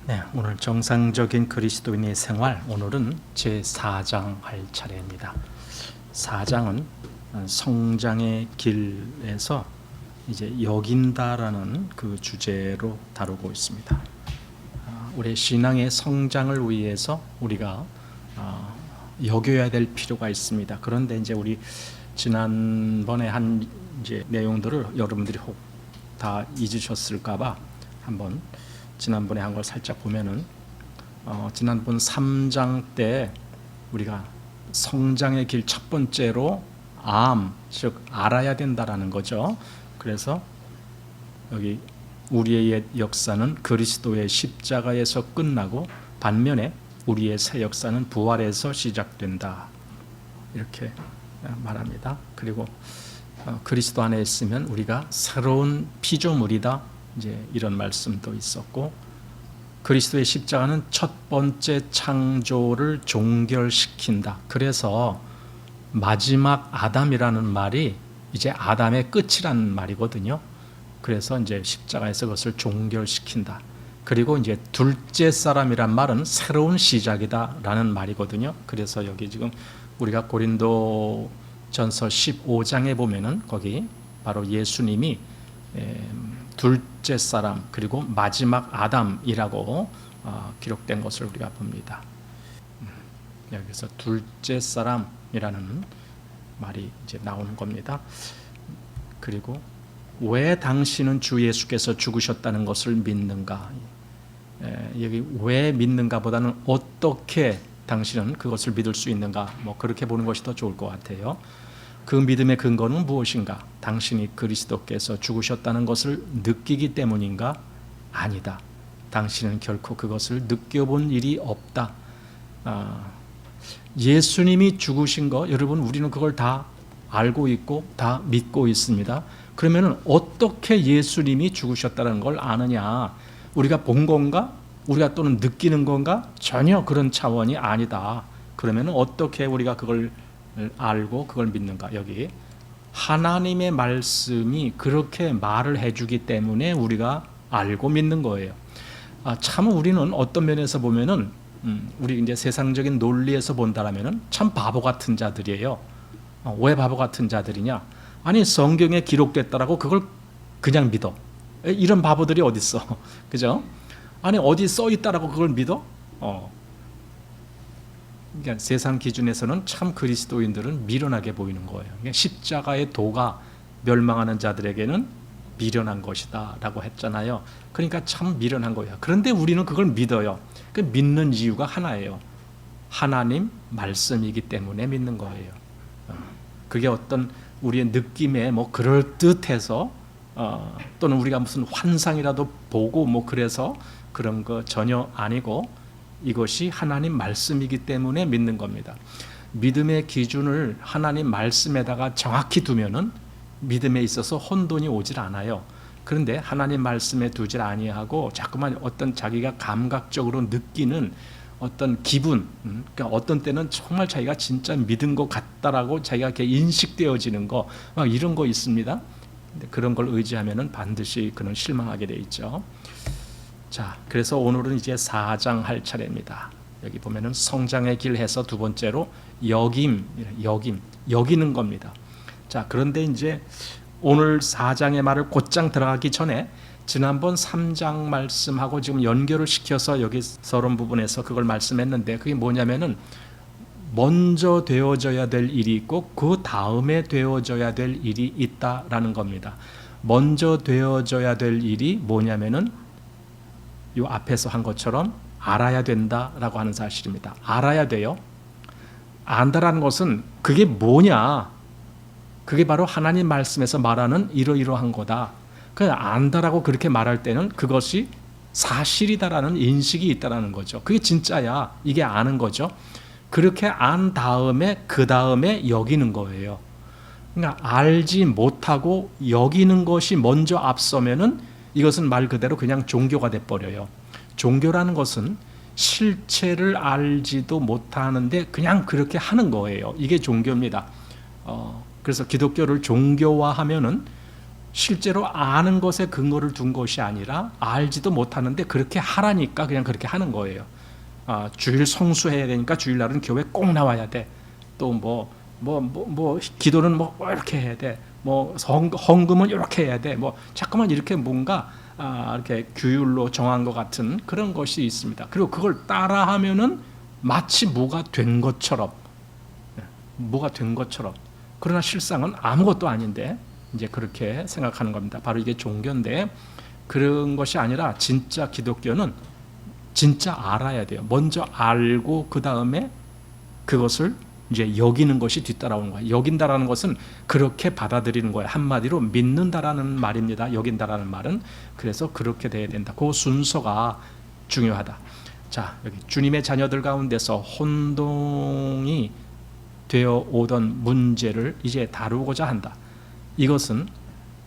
네, 오늘 정상적인 그리스도인의 생활, 오늘은 제4장 할 차례입니다. 4장은 성장의 길에서 이제 여긴다라는 그 주제로 다루고 있습니다. 우리 신앙의 성장을 위해서 우리가 여겨야 될 필요가 있습니다. 그런데 이제 우리 지난번에 한 이제 내용들을 여러분들이 혹 다 잊으셨을까봐 한번 지난번에 한 걸 살짝 보면은 지난번 3장 때 우리가 성장의 길 첫 번째로 즉 알아야 된다라는 거죠. 그래서 여기 우리의 옛 역사는 그리스도의 십자가에서 끝나고 반면에 우리의 새 역사는 부활에서 시작된다, 이렇게 말합니다. 그리고 그리스도 안에 있으면 우리가 새로운 피조물이다, 이제 이런 말씀도 있었고, 그리스도의 십자가는 첫 번째 창조를 종결시킨다. 그래서 마지막 아담이라는 말이 이제 아담의 끝이라는 말이거든요. 그래서 이제 십자가에서 그것을 종결시킨다. 그리고 이제 둘째 사람이란 말은 새로운 시작이다라는 말이거든요. 그래서 여기 지금 우리가 고린도전서 15장에 보면은 거기 바로 예수님이 둘째 사람 그리고 마지막 아담이라고 기록된 것을 우리가 봅니다. 여기서 둘째 사람이라는 말이 이제 나오는 겁니다. 그리고 왜 당신은 주 예수께서 죽으셨다는 것을 믿는가? 여기 왜 믿는가 보다는 어떻게 당신은 그것을 믿을 수 있는가? 뭐 그렇게 보는 것이 더 좋을 것 같아요. 그 믿음의 근거는 무엇인가? 당신이 그리스도께서 죽으셨다는 것을 느끼기 때문인가? 아니다. 당신은 결코 그것을 느껴본 일이 없다. 예수님이 죽으신 거, 여러분 우리는 그걸 다 알고 있고 다 믿고 있습니다. 그러면 어떻게 예수님이 죽으셨다는 걸 아느냐? 우리가 본 건가? 우리가 또는 느끼는 건가? 전혀 그런 차원이 아니다. 그러면 어떻게 우리가 그걸 알고 그걸 믿는가? 여기 하나님의 말씀이 그렇게 말을 해주기 때문에 우리가 알고 믿는 거예요. 참 우리는 어떤 면에서 보면은 우리 이제 세상적인 논리에서 본다라면은 참 바보 같은 자들이에요. 왜 바보 같은 자들이냐? 아니 성경에 기록됐다라고 그걸 그냥 믿어. 이런 바보들이 어디 있어? 그죠? 아니 어디 써 있다라고 그걸 믿어? 그러니까 세상 기준에서는 참 그리스도인들은 미련하게 보이는 거예요. 그러니까 십자가의 도가 멸망하는 자들에게는 미련한 것이다 라고 했잖아요. 그러니까 참 미련한 거예요. 그런데 우리는 그걸 믿어요. 그 믿는 이유가 하나예요. 하나님 말씀이기 때문에 믿는 거예요. 그게 어떤 우리의 느낌에 뭐 그럴듯해서 또는 우리가 무슨 환상이라도 보고 뭐 그래서 그런 거 전혀 아니고, 이것이 하나님 말씀이기 때문에 믿는 겁니다. 믿음의 기준을 하나님 말씀에다가 정확히 두면은 믿음에 있어서 혼돈이 오질 않아요. 그런데 하나님 말씀에 두질 아니하고 자꾸만 어떤 자기가 감각적으로 느끼는 어떤 기분, 그러니까 어떤 때는 정말 자기가 진짜 믿은 것 같다라고 자기가 이렇게 인식되어지는 거, 막 이런 거 있습니다. 근데 그런 걸 의지하면은 반드시 그는 실망하게 돼 있죠. 자, 그래서 오늘은 이제 4장 할 차례입니다. 여기 보면은 성장의 길 해서 두 번째로 여기는 겁니다. 자, 그런데 이제 오늘 4장의 말을 곧장 들어가기 전에 지난번 3장 말씀하고 지금 연결을 시켜서 여기 서론 부분에서 그걸 말씀했는데, 그게 뭐냐면은 먼저 되어져야 될 일이 있고 그 다음에 되어져야 될 일이 있다라는 겁니다. 먼저 되어져야 될 일이 뭐냐면은 이 앞에서 한 것처럼 알아야 된다라고 하는 사실입니다. 알아야 돼요. 안다라는 것은 그게 뭐냐? 그게 바로 하나님 말씀에서 말하는 이러이러한 거다. 그냥 안다라고 그렇게 말할 때는 그것이 사실이다라는 인식이 있다라는 거죠. 그게 진짜야. 이게 아는 거죠. 그렇게 안 다음에 그 다음에 여기는 거예요. 그러니까 알지 못하고 여기는 것이 먼저 앞서면은 이것은 말 그대로 그냥 종교가 돼버려요. 종교라는 것은 실체를 알지도 못하는데 그냥 그렇게 하는 거예요. 이게 종교입니다. 그래서 기독교를 종교화하면은 실제로 아는 것에 근거를 둔 것이 아니라 알지도 못하는데 그렇게 하라니까 그냥 그렇게 하는 거예요. 주일 성수해야 되니까 주일날은 교회 꼭 나와야 돼. 또 기도는 뭐 이렇게 해야 돼. 뭐 헌금은 이렇게 해야 돼. 뭐 자꾸만 이렇게 뭔가 이렇게 규율로 정한 것 같은 그런 것이 있습니다. 그리고 그걸 따라하면은 마치 뭐가 된 것처럼, 그러나 실상은 아무것도 아닌데 이제 그렇게 생각하는 겁니다. 바로 이게 종교인데 그런 것이 아니라 진짜 기독교는 진짜 알아야 돼요. 먼저 알고 그 다음에 그것을 이제 여기는 것이 뒤따라오는 거예요. 여긴다라는 것은 그렇게 받아들이는 거예요. 한마디로 믿는다라는 말입니다. 여긴다라는 말은. 그래서 그렇게 돼야 된다. 그 순서가 중요하다. 자, 여기 주님의 자녀들 가운데서 혼동이 되어 오던 문제를 이제 다루고자 한다. 이것은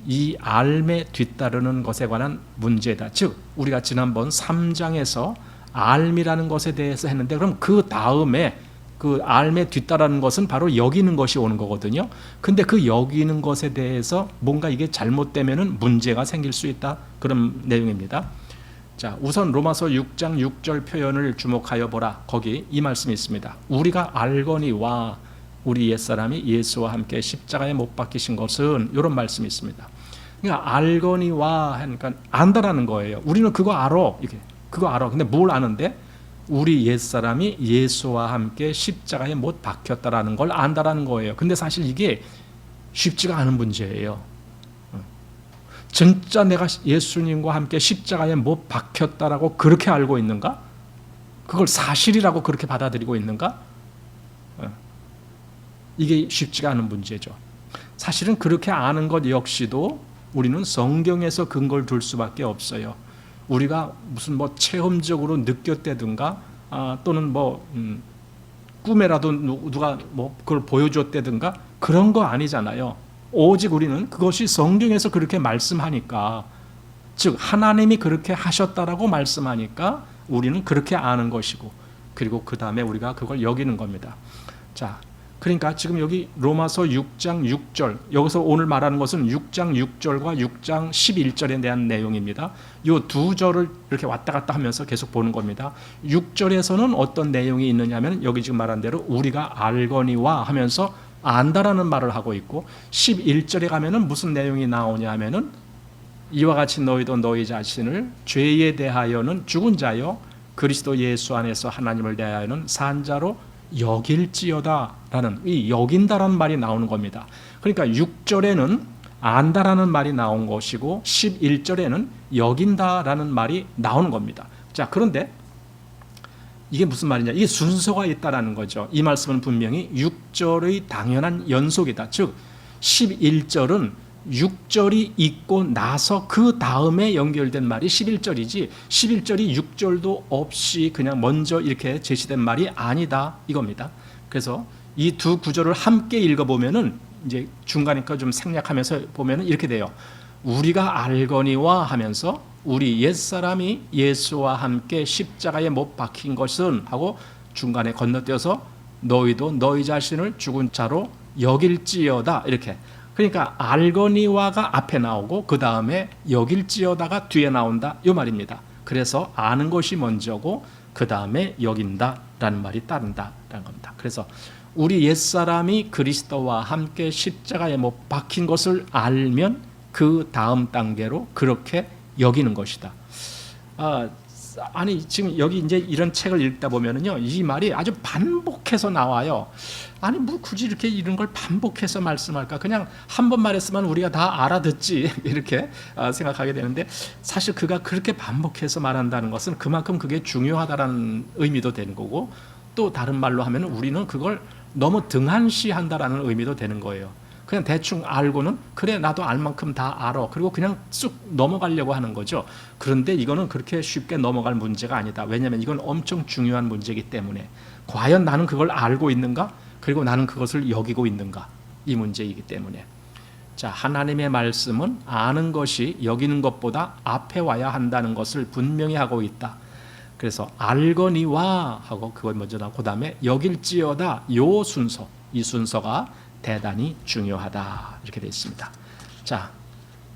이 알매 뒤따르는 것에 관한 문제다. 즉 우리가 지난번 3장에서 알미라는 것에 대해서 했는데 그럼 그 다음에 그 알매 뒤따르는 것은 바로 여기는 것이 오는 거거든요. 근데 그 여기는 것에 대해서 뭔가 이게 잘못되면은 문제가 생길 수 있다. 그런 내용입니다. 자, 우선 로마서 6장 6절 표현을 주목하여 보라. 거기 이 말씀이 있습니다. 우리가 알거니와 우리 옛사람이 예수와 함께 십자가에 못 박히신 것은, 이런 말씀이 있습니다. 그러니까 알거니와 하니까 안다라는 거예요. 우리는 그거 알아. 이게 그거 알아. 근데 뭘 아는데? 우리 옛사람이 예수와 함께 십자가에 못 박혔다라는 걸 안다라는 거예요. 근데 사실 이게 쉽지가 않은 문제예요. 진짜 내가 예수님과 함께 십자가에 못 박혔다라고 그렇게 알고 있는가? 그걸 사실이라고 그렇게 받아들이고 있는가? 이게 쉽지가 않은 문제죠. 사실은 그렇게 아는 것 역시도 우리는 성경에서 근거를 둘 수밖에 없어요. 우리가 무슨 뭐 체험적으로 느꼈다든가 또는 꿈에라도 누가 뭐 그걸 보여줬다든가 그런 거 아니잖아요. 오직 우리는 그것이 성경에서 그렇게 말씀하니까, 즉 하나님이 그렇게 하셨다라고 말씀하니까 우리는 그렇게 아는 것이고, 그리고 그 다음에 우리가 그걸 여기는 겁니다. 자, 그러니까 지금 여기 로마서 6장 6절, 여기서 오늘 말하는 것은 6장 6절과 6장 11절에 대한 내용입니다. 이 두 절을 이렇게 왔다 갔다 하면서 계속 보는 겁니다. 6절에서는 어떤 내용이 있느냐 하면 여기 지금 말한 대로 우리가 알거니와 하면서 안다라는 말을 하고 있고, 11절에 가면은 무슨 내용이 나오냐 하면은 이와 같이 너희도 너희 자신을 죄에 대하여는 죽은 자요 그리스도 예수 안에서 하나님을 대하여는 산 자로 여길지어다라는, 이 여긴다라는 말이 나오는 겁니다. 그러니까 6절에는 안다라는 말이 나온 것이고 11절에는 여긴다라는 말이 나오는 겁니다. 자, 그런데 이게 무슨 말이냐? 이게 순서가 있다라는 거죠. 이 말씀은 분명히 6절의 당연한 연속이다. 즉 11절은 6절이 있고 나서 그 다음에 연결된 말이 11절이지 11절이 6절도 없이 그냥 먼저 이렇게 제시된 말이 아니다 이겁니다. 그래서 이 두 구절을 함께 읽어보면은 이제 중간에 거 좀 생략하면서 보면은 이렇게 돼요. 우리가 알거니와 하면서 우리 옛사람이 예수와 함께 십자가에 못 박힌 것은 하고 중간에 건너뛰어서 너희도 너희 자신을 죽은 자로 여길지어다, 이렇게. 그러니까 알거니와가 앞에 나오고 그 다음에 여길지어다가 뒤에 나온다 이 말입니다. 그래서 아는 것이 먼저고 그 다음에 여긴다라는 말이 따른다라는 겁니다. 그래서 우리 옛사람이 그리스도와 함께 십자가에 못 박힌 것을 알면 그 다음 단계로 그렇게 여기는 것이다. 아니 지금 여기 이제 이런 책을 읽다 보면은요, 이 말이 아주 반복해서 나와요. 아니 뭐 굳이 이렇게 이런 걸 반복해서 말씀할까? 그냥 한 번 말했으면 우리가 다 알아듣지 이렇게 생각하게 되는데, 사실 그가 그렇게 반복해서 말한다는 것은 그만큼 그게 중요하다라는 의미도 되는 거고, 또 다른 말로 하면 우리는 그걸 너무 등한시한다라는 의미도 되는 거예요. 그냥 대충 알고는 그래 나도 알 만큼 다 알아, 그리고 그냥 쑥 넘어가려고 하는 거죠. 그런데 이거는 그렇게 쉽게 넘어갈 문제가 아니다. 왜냐하면 이건 엄청 중요한 문제이기 때문에, 과연 나는 그걸 알고 있는가, 그리고 나는 그것을 여기고 있는가, 이 문제이기 때문에. 자, 하나님의 말씀은 아는 것이 여기는 것보다 앞에 와야 한다는 것을 분명히 하고 있다. 그래서 알거니와 하고 그걸 먼저 나오고 그 다음에 여길지어다, 요 순서, 이 순서가 대단히 중요하다 이렇게 되어 있습니다. 자,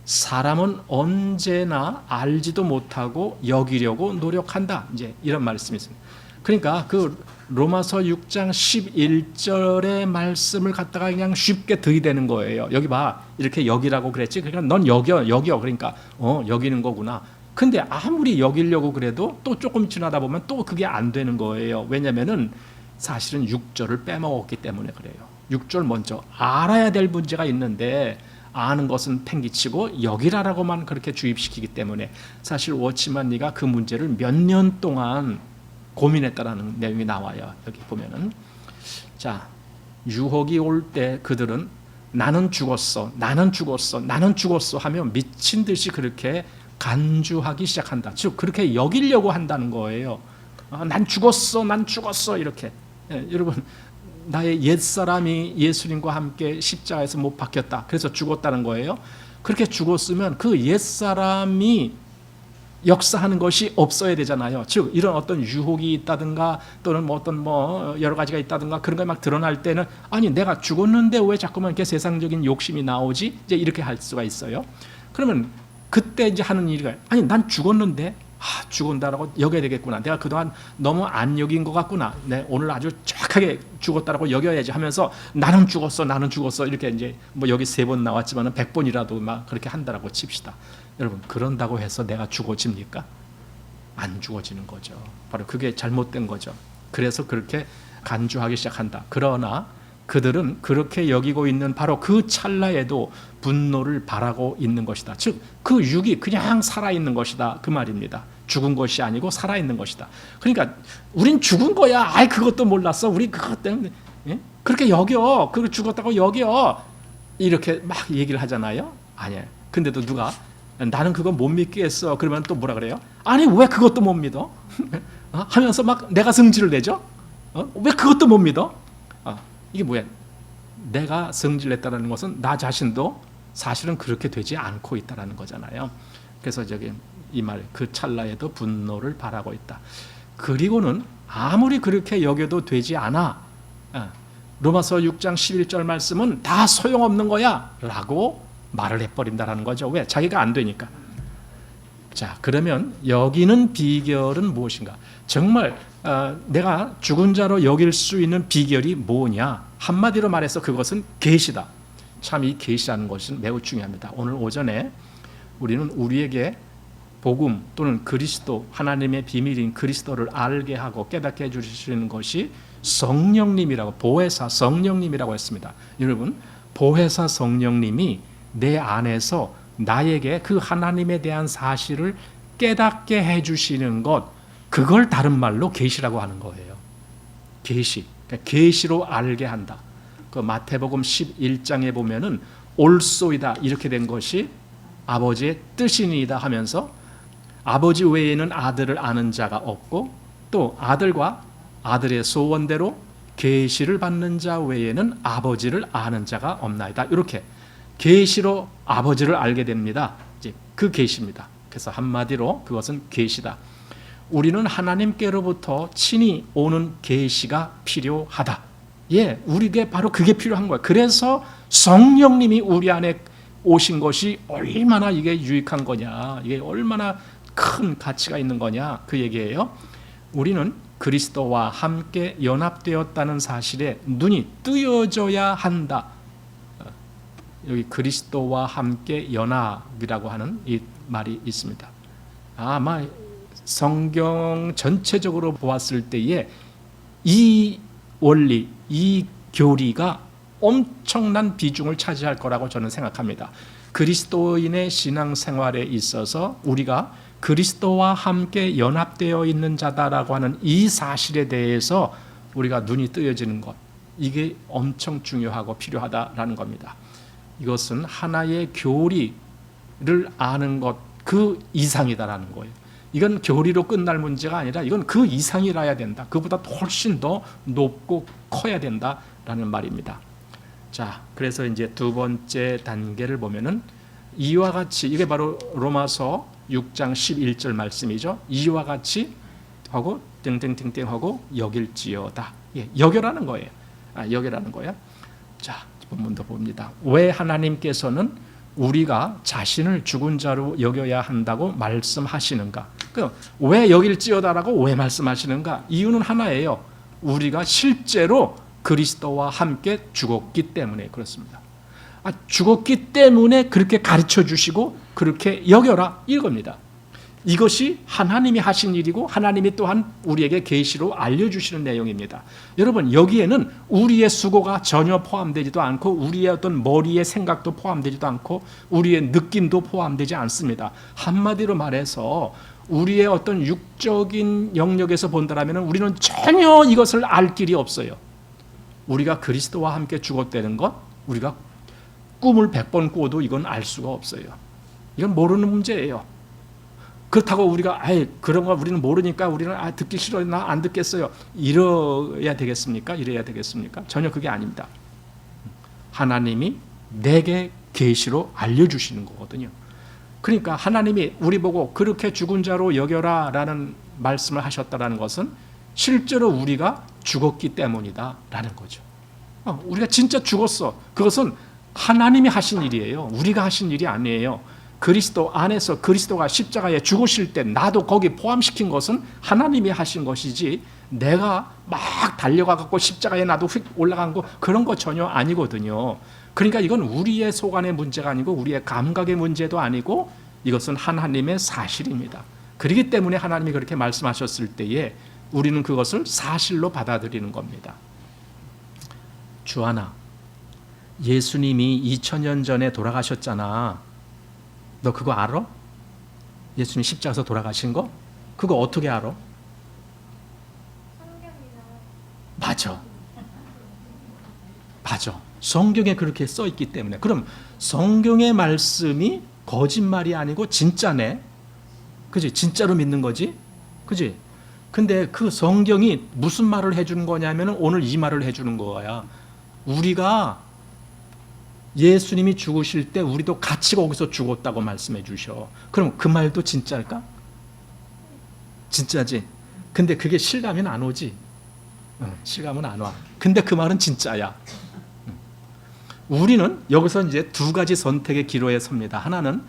사람은 언제나 알지도 못하고 여기려고 노력한다. 이제 이런 말씀이 있습니다. 그러니까 그 로마서 6장 11절의 말씀을 갖다가 그냥 쉽게 들이대는 거예요. 여기 봐, 이렇게 여기라고 그랬지. 그러니까 넌 여겨. 그러니까 여기는 거구나. 근데 아무리 여기려고 그래도 또 조금 지나다 보면 또 그게 안 되는 거예요. 왜냐면은 사실은 6절을 빼먹었기 때문에 그래요. 6절 먼저 알아야 될 문제가 있는데 아는 것은 팽개치고 여기라라고만 그렇게 주입시키기 때문에 사실 워치만 니가 그 문제를 몇 년 동안 고민했다라는 내용이 나와요. 여기 보면은 자, 유혹이 올 때 그들은 나는 죽었어 하며 미친 듯이 그렇게 간주하기 시작한다. 즉 그렇게 여기려고 한다는 거예요. 난 죽었어 이렇게. 여러분, 나의 옛사람이 예수님과 함께 십자가에서 못 박혔다. 그래서 죽었다는 거예요. 그렇게 죽었으면 그 옛사람이 역사하는 것이 없어야 되잖아요. 즉 이런 어떤 유혹이 있다든가 또는 뭐 여러 가지가 있다든가 그런 게 막 드러날 때는 아니 내가 죽었는데 왜 자꾸만 이렇게 세상적인 욕심이 나오지? 이제 이렇게 할 수가 있어요. 그러면 그때 이제 하는 일이 아니 난 죽었는데 죽은다라고 여겨야 되겠구나. 내가 그동안 너무 안 여긴 것 같구나. 오늘 아주 정확하게 죽었다라고 여겨야지 하면서 나는 죽었어 이렇게 이제 뭐 여기 3번 나왔지만은 100번이라도 막 그렇게 한다라고 칩시다. 여러분, 그런다고 해서 내가 죽어집니까? 안 죽어지는 거죠. 바로 그게 잘못된 거죠. 그래서 그렇게 간주하기 시작한다. 그러나 그들은 그렇게 여기고 있는 바로 그 찰나에도 분노를 바라고 있는 것이다. 즉 그 육이 그냥 살아있는 것이다. 그 말입니다. 죽은 것이 아니고 살아있는 것이다. 그러니까 우린 죽은 거야. 아이 그것도 몰랐어. 우리 그것 때문에 그렇게 여겨. 그걸 죽었다고 여겨. 이렇게 막 얘기를 하잖아요. 아니에요. 근데도 누가 나는 그거 못 믿겠어. 그러면 또 뭐라 그래요? 아니 왜 그것도 못 믿어? 하면서 막 내가 성질을 내죠. 왜 그것도 못 믿어? 이게 뭐야? 내가 성질냈다는 것은 나 자신도 사실은 그렇게 되지 않고 있다는 거잖아요. 그래서 저기 이 말, 그 찰나에도 분노를 바라고 있다. 그리고는 아무리 그렇게 여겨도 되지 않아. 로마서 6장 11절 말씀은 다 소용없는 거야 라고 말을 해버린다는 거죠. 왜? 자기가 안 되니까. 자, 그러면 여기는 비결은 무엇인가? 정말 내가 죽은 자로 여길 수 있는 비결이 뭐냐? 한마디로 말해서 그것은 계시다. 참 이 계시라는 것은 매우 중요합니다. 오늘 오전에 우리는 우리에게 복음 또는 그리스도, 하나님의 비밀인 그리스도를 알게 하고 깨닫게 해주시는 것이 성령님이라고, 보혜사 성령님이라고 했습니다. 여러분, 보혜사 성령님이 내 안에서 나에게 그 하나님에 대한 사실을 깨닫게 해주시는 것, 그걸 다른 말로 계시라고 하는 거예요. 계시, 그러니까 계시로 알게 한다. 그 마태복음 11장에 보면은 올소이다 이렇게 된 것이 아버지의 뜻이니이다 하면서 아버지 외에는 아들을 아는 자가 없고 또 아들과 아들의 소원대로 계시를 받는 자 외에는 아버지를 아는 자가 없나이다. 이렇게 계시로 아버지를 알게 됩니다. 이제 그 계시입니다. 그래서 한마디로 그것은 계시다. 우리는 하나님께로부터 친히 오는 계시가 필요하다. 우리에게 바로 그게 필요한 거예요. 그래서 성령님이 우리 안에 오신 것이 얼마나 이게 유익한 거냐, 이게 얼마나 큰 가치가 있는 거냐, 그 얘기예요. 우리는 그리스도와 함께 연합되었다는 사실에 눈이 뜨여져야 한다. 여기 그리스도와 함께 연합이라고 하는 이 말이 있습니다. 아마 성경 전체적으로 보았을 때에 이 원리, 이 교리가 엄청난 비중을 차지할 거라고 저는 생각합니다. 그리스도인의 신앙생활에 있어서 우리가 그리스도와 함께 연합되어 있는 자다라고 하는 이 사실에 대해서 우리가 눈이 뜨여지는 것, 이게 엄청 중요하고 필요하다라는 겁니다. 이것은 하나의 교리를 아는 것 그 이상이다라는 거예요. 이건 교리로 끝날 문제가 아니라 이건 그 이상이라야 된다. 그보다 훨씬 더 높고 커야 된다라는 말입니다. 자, 그래서 이제 두 번째 단계를 보면은 이와 같이, 이게 바로 로마서 6장 11절 말씀이죠. 이와 같이 하고 땡땡땡땡 하고 여길지어다. 여겨라는 거예요. 여겨라는 거예요. 자, 본문도 봅니다. 왜 하나님께서는 우리가 자신을 죽은 자로 여겨야 한다고 말씀하시는가? 왜 여길지어다라고 왜 말씀하시는가? 이유는 하나예요. 우리가 실제로 그리스도와 함께 죽었기 때문에 그렇습니다. 죽었기 때문에 그렇게 가르쳐 주시고 그렇게 여겨라 이겁니다. 이것이 하나님이 하신 일이고 하나님이 또한 우리에게 계시로 알려주시는 내용입니다. 여러분, 여기에는 우리의 수고가 전혀 포함되지도 않고 우리의 어떤 머리의 생각도 포함되지도 않고 우리의 느낌도 포함되지 않습니다. 한마디로 말해서 우리의 어떤 육적인 영역에서 본다면 우리는 전혀 이것을 알 길이 없어요. 우리가 그리스도와 함께 죽었다는 것, 우리가 꿈을 100번 꾸어도 이건 알 수가 없어요. 이건 모르는 문제예요. 그렇다고 우리가 그런 거 우리는 모르니까 우리는 듣기 싫어요. 나 안 듣겠어요. 이래야 되겠습니까? 전혀 그게 아닙니다. 하나님이 내게 계시로 알려주시는 거거든요. 그러니까 하나님이 우리 보고 그렇게 죽은 자로 여겨라 라는 말씀을 하셨다는 것은 실제로 우리가 죽었기 때문이다라는 거죠. 우리가 진짜 죽었어. 그것은 하나님이 하신 일이에요. 우리가 하신 일이 아니에요. 그리스도 안에서 그리스도가 십자가에 죽으실 때 나도 거기 포함시킨 것은 하나님이 하신 것이지 내가 막 달려가 갖고 십자가에 나도 휙 올라간 거 그런 거 전혀 아니거든요. 그러니까 이건 우리의 속안의 문제가 아니고 우리의 감각의 문제도 아니고 이것은 하나님의 사실입니다. 그렇기 때문에 하나님이 그렇게 말씀하셨을 때에 우리는 그것을 사실로 받아들이는 겁니다. 주하나, 예수님이 2000년 전에 돌아가셨잖아. 너 그거 알아? 예수님 십자가에서 돌아가신 거? 그거 어떻게 알아? 맞아. 성경에 그렇게 써 있기 때문에. 그럼 성경의 말씀이 거짓말이 아니고 진짜네. 그지? 진짜로 믿는 거지? 그지? 근데 그 성경이 무슨 말을 해주는 거냐면 오늘 이 말을 해주는 거야. 우리가 예수님이 죽으실 때 우리도 같이 거기서 죽었다고 말씀해 주셔. 그럼 그 말도 진짜일까? 진짜지. 근데 그게 실감은 안 오지. 실감은 안 와. 근데 그 말은 진짜야. 우리는 여기서 이제 두 가지 선택의 기로에 섭니다. 하나는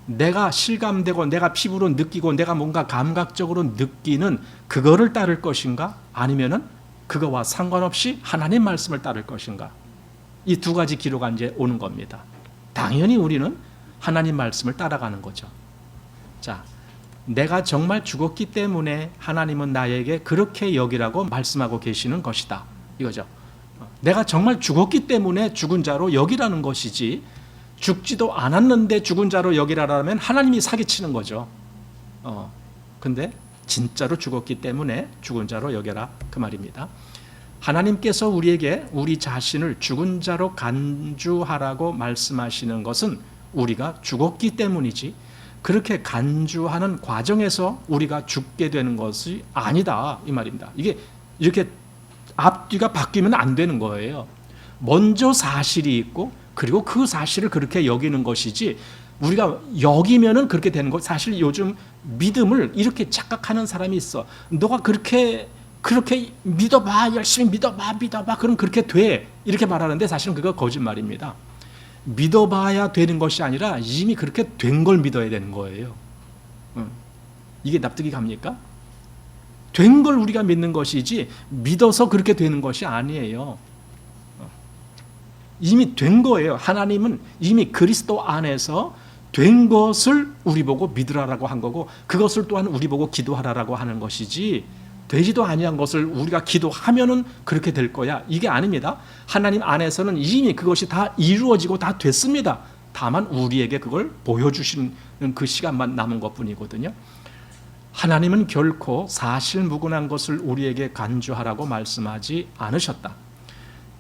내가 실감되고 내가 피부로 느끼고 내가 뭔가 감각적으로 느끼는 그거를 따를 것인가? 아니면은 그거와 상관없이 하나님 말씀을 따를 것인가? 이 두 가지 기로가 이제 오는 겁니다. 당연히 우리는 하나님 말씀을 따라가는 거죠. 자, 내가 정말 죽었기 때문에 하나님은 나에게 그렇게 여기라고 말씀하고 계시는 것이다. 이거죠. 내가 정말 죽었기 때문에 죽은 자로 여기라는 것이지 죽지도 않았는데 죽은 자로 여기라면 하나님이 사기치는 거죠. 근데 진짜로 죽었기 때문에 죽은 자로 여겨라 그 말입니다. 하나님께서 우리에게 우리 자신을 죽은 자로 간주하라고 말씀하시는 것은 우리가 죽었기 때문이지 그렇게 간주하는 과정에서 우리가 죽게 되는 것이 아니다 이 말입니다. 이게 이렇게 앞뒤가 바뀌면 안 되는 거예요. 먼저 사실이 있고 그리고 그 사실을 그렇게 여기는 것이지 우리가 여기면은 그렇게 되는 거. 사실 요즘 믿음을 이렇게 착각하는 사람이 있어. 너가 그렇게 믿어봐, 열심히 믿어봐 그럼 그렇게 돼 이렇게 말하는데 사실은 그거 거짓말입니다. 믿어봐야 되는 것이 아니라 이미 그렇게 된 걸 믿어야 되는 거예요. 이게 납득이 갑니까? 된 걸 우리가 믿는 것이지 믿어서 그렇게 되는 것이 아니에요. 이미 된 거예요. 하나님은 이미 그리스도 안에서 된 것을 우리 보고 믿으라라고 한 거고 그것을 또한 우리 보고 기도하라라고 하는 것이지 되지도 아니한 것을 우리가 기도하면은 그렇게 될 거야. 이게 아닙니다. 하나님 안에서는 이미 그것이 다 이루어지고 다 됐습니다. 다만 우리에게 그걸 보여주시는 그 시간만 남은 것뿐이거든요. 하나님은 결코 사실무근한 것을 우리에게 간주하라고 말씀하지 않으셨다.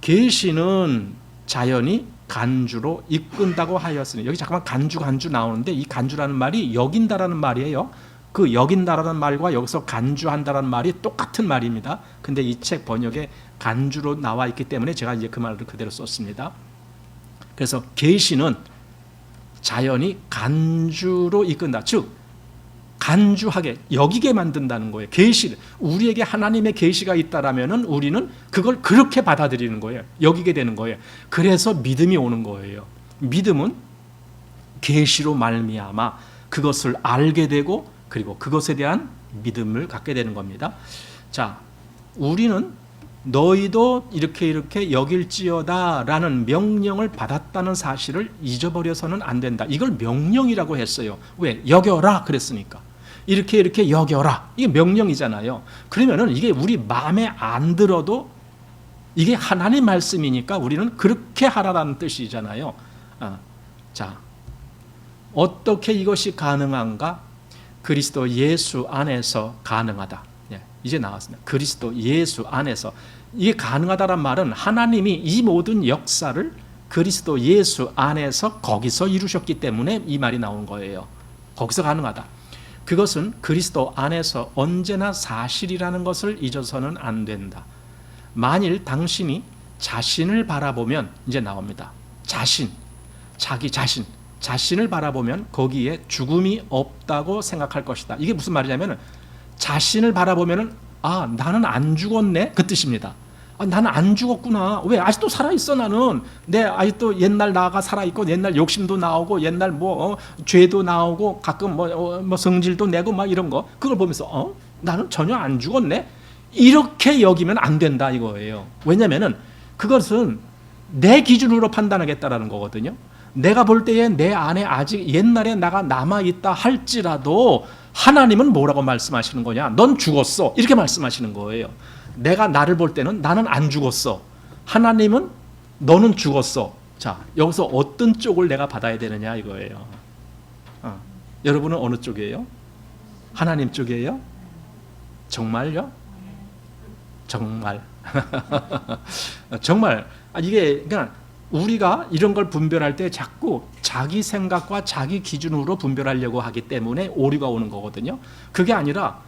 계시는 자연히 간주로 이끈다고 하였으니 여기 잠깐만 간주 나오는데 이 간주라는 말이 여긴다라는 말이에요. 그 여긴다라는 말과 여기서 간주한다라는 말이 똑같은 말입니다. 근데 이 책 번역에 간주로 나와 있기 때문에 제가 이제 그 말을 그대로 썼습니다. 그래서 계시는 자연히 간주로 이끈다. 즉 간주하게 여기게 만든다는 거예요. 계시 우리에게 하나님의 계시가 있다라면은 우리는 그걸 그렇게 받아들이는 거예요. 여기게 되는 거예요. 그래서 믿음이 오는 거예요. 믿음은 계시로 말미암아 그것을 알게 되고 그리고 그것에 대한 믿음을 갖게 되는 겁니다. 자, 우리는 너희도 이렇게 여길지어다라는 명령을 받았다는 사실을 잊어버려서는 안 된다. 이걸 명령이라고 했어요. 왜? 여겨라 그랬으니까. 이렇게 여겨라. 이게 명령이잖아요. 그러면은 이게 우리 마음에 안 들어도 이게 하나님 말씀이니까 우리는 그렇게 하라라는 뜻이잖아요. 자, 어떻게 이것이 가능한가? 그리스도 예수 안에서 가능하다. 이제 나왔습니다. 그리스도 예수 안에서. 이게 가능하다란 말은 하나님이 이 모든 역사를 그리스도 예수 안에서 거기서 이루셨기 때문에 이 말이 나온 거예요. 거기서 가능하다. 그것은 그리스도 안에서 언제나 사실이라는 것을 잊어서는 안 된다. 만일 당신이 자신을 바라보면 이제 나옵니다. 자기 자신을 바라보면 거기에 죽음이 없다고 생각할 것이다. 이게 무슨 말이냐면 자신을 바라보면은 나는 안 죽었네 그 뜻입니다. 나는 안 죽었구나. 왜? 아직도 살아있어. 나는 내 아직도 옛날 나가 살아있고 옛날 욕심도 나오고 옛날 죄도 나오고 가끔 성질도 내고 막 이런 거 그걸 보면서 나는 전혀 안 죽었네. 이렇게 여기면 안 된다 이거예요. 왜냐면은 그것은 내 기준으로 판단하겠다라는 거거든요. 내가 볼 때에 내 안에 아직 옛날에 나가 남아있다 할지라도 하나님은 뭐라고 말씀하시는 거냐? 넌 죽었어. 이렇게 말씀하시는 거예요. 내가 나를 볼 때는 나는 안 죽었어. 하나님은 너는 죽었어. 자, 여기서 어떤 쪽을 내가 받아야 되느냐 이거예요. 여러분은 어느 쪽이에요? 하나님 쪽이에요? 정말요? 정말. 정말. 이게 그냥 우리가 이런 걸 분별할 때 자꾸 자기 생각과 자기 기준으로 분별하려고 하기 때문에 오류가 오는 거거든요. 그게 아니라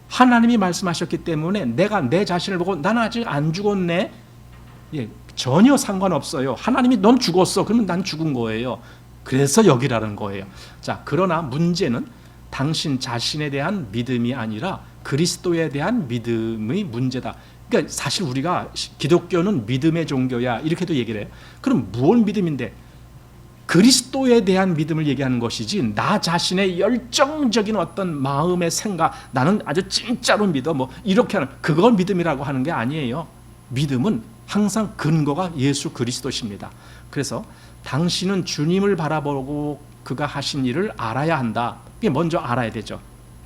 하나님이 말씀하셨기 때문에 내가 내 자신을 보고 나는 아직 안 죽었네. 전혀 상관없어요. 하나님이 넌 죽었어. 그러면 난 죽은 거예요. 그래서 여기라는 거예요. 자, 그러나 문제는 당신 자신에 대한 믿음이 아니라 그리스도에 대한 믿음의 문제다. 그러니까 사실 우리가 기독교는 믿음의 종교야 이렇게도 얘기를 해요. 그럼 무엇 믿음인데? 그리스도에 대한 믿음을 얘기하는 것이지 나 자신의 열정적인 어떤 마음의 생각 나는 아주 진짜로 믿어 이렇게 하는 그걸 믿음이라고 하는 게 아니에요. 믿음은 항상 근거가 예수 그리스도십니다. 그래서 당신은 주님을 바라보고 그가 하신 일을 알아야 한다. 이게 먼저 알아야 되죠.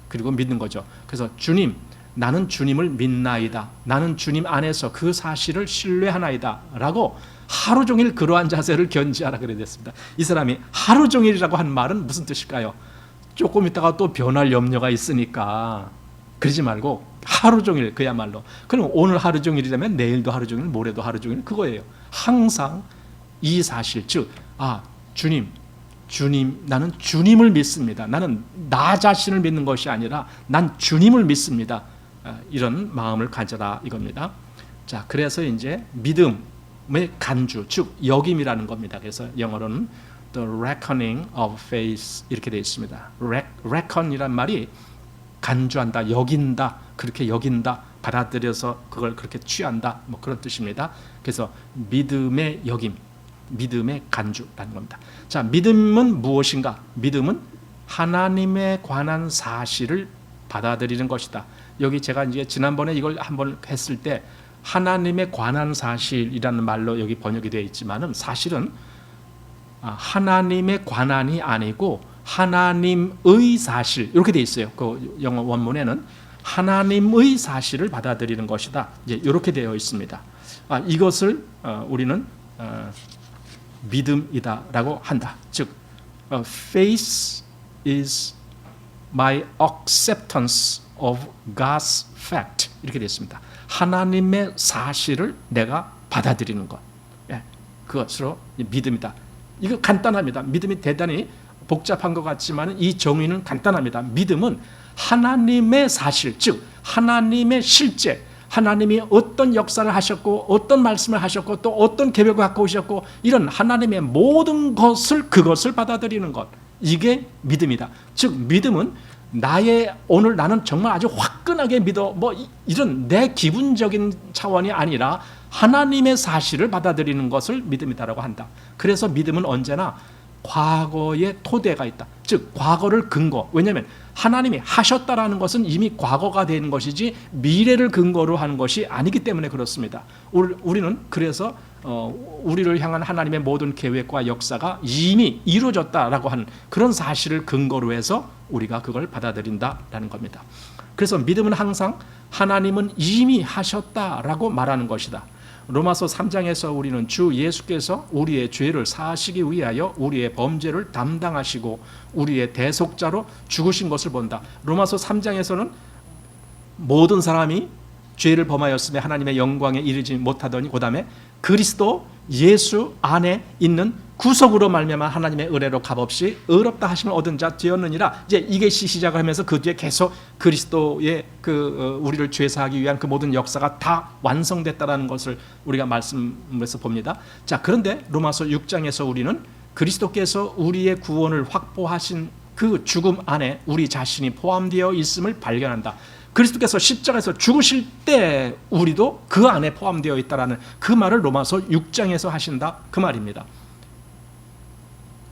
그리고 믿는 거죠. 그래서 주님, 나는 주님을 믿나이다. 나는 주님 안에서 그 사실을 신뢰하나이다. 라고 하루 종일 그러한 자세를 견지하라 그래 됐습니다. 이 사람이 하루 종일이라고 한 말은 무슨 뜻일까요? 조금 있다가 또 변할 염려가 있으니까 그러지 말고 하루 종일 그야말로. 그럼 오늘 하루 종일이라면 내일도 하루 종일, 모레도 하루 종일 그거예요. 항상 이 사실, 즉 주님, 나는 주님을 믿습니다. 나는 나 자신을 믿는 것이 아니라 난 주님을 믿습니다. 이런 마음을 가져라 이겁니다. 자, 그래서 이제 믿음의 간주, 즉 여김이라는 겁니다. 그래서 영어로는 the reckoning of faith 이렇게 되어 있습니다. reckon이란 말이 간주한다, 여긴다, 그렇게 여긴다, 받아들여서 그걸 그렇게 취한다, 그런 뜻입니다. 그래서 믿음의 여김, 믿음의 간주라는 겁니다. 자, 믿음은 무엇인가? 믿음은 하나님에 관한 사실을 받아들이는 것이다. 여기 제가 이제 지난번에 이걸 한번 했을 때 하나님에 관한 사실이라는 말로 여기 번역이 되어 있지만은 사실은 하나님의 관한이 아니고 하나님의 사실 이렇게 되어 있어요. 그 영어 원문에는 하나님의 사실을 받아들이는 것이다. 이제 이렇게 되어 있습니다. 이것을 우리는 믿음이다라고 한다. 즉, faith is my acceptance of God's fact 이렇게 되어 있습니다. 하나님의 사실을 내가 받아들이는 것. 그것으로 믿음이다. 이거 간단합니다. 믿음이 대단히 복잡한 것 같지만 이 정의는 간단합니다. 믿음은 하나님의 사실, 즉 하나님의 실제, 하나님이 어떤 역사를 하셨고 어떤 말씀을 하셨고 또 어떤 계획을 갖고 오셨고 이런 하나님의 모든 것을 그것을 받아들이는 것. 이게 믿음이다. 즉 믿음은 오늘 나는 정말 아주 화끈하게 믿어 이런 내 기분적인 차원이 아니라 하나님의 사실을 받아들이는 것을 믿음이다라고 한다. 그래서 믿음은 언제나 과거의 토대가 있다. 즉 과거를 근거. 왜냐하면 하나님이 하셨다라는 것은 이미 과거가 되는 것이지 미래를 근거로 하는 것이 아니기 때문에 그렇습니다. 우리는 그래서 우리를 향한 하나님의 모든 계획과 역사가 이미 이루어졌다라고 하는 그런 사실을 근거로 해서 우리가 그걸 받아들인다라는 겁니다. 그래서 믿음은 항상 하나님은 이미 하셨다라고 말하는 것이다. 로마서 3장에서 우리는 주 예수께서 우리의 죄를 사하시기 위하여 우리의 범죄를 담당하시고 우리의 대속자로 죽으신 것을 본다. 로마서 3장에서는 모든 사람이 죄를 범하였으며 하나님의 영광에 이르지 못하더니 그 다음에 그리스도 예수 안에 있는 구속으로 말미암아 하나님의 의뢰로 값없이 의롭다 하심을 얻은 자 되었느니라. 이제 이게 시작을 하면서 그 뒤에 계속 그리스도의 우리를 죄사하기 위한 그 모든 역사가 다 완성됐다라는 것을 우리가 말씀에서 봅니다. 자, 그런데 로마서 6장에서 우리는 그리스도께서 우리의 구원을 확보하신 그 죽음 안에 우리 자신이 포함되어 있음을 발견한다. 그리스도께서 십자가에서 죽으실 때 우리도 그 안에 포함되어 있다라는 그 말을 로마서 6장에서 하신다 그 말입니다.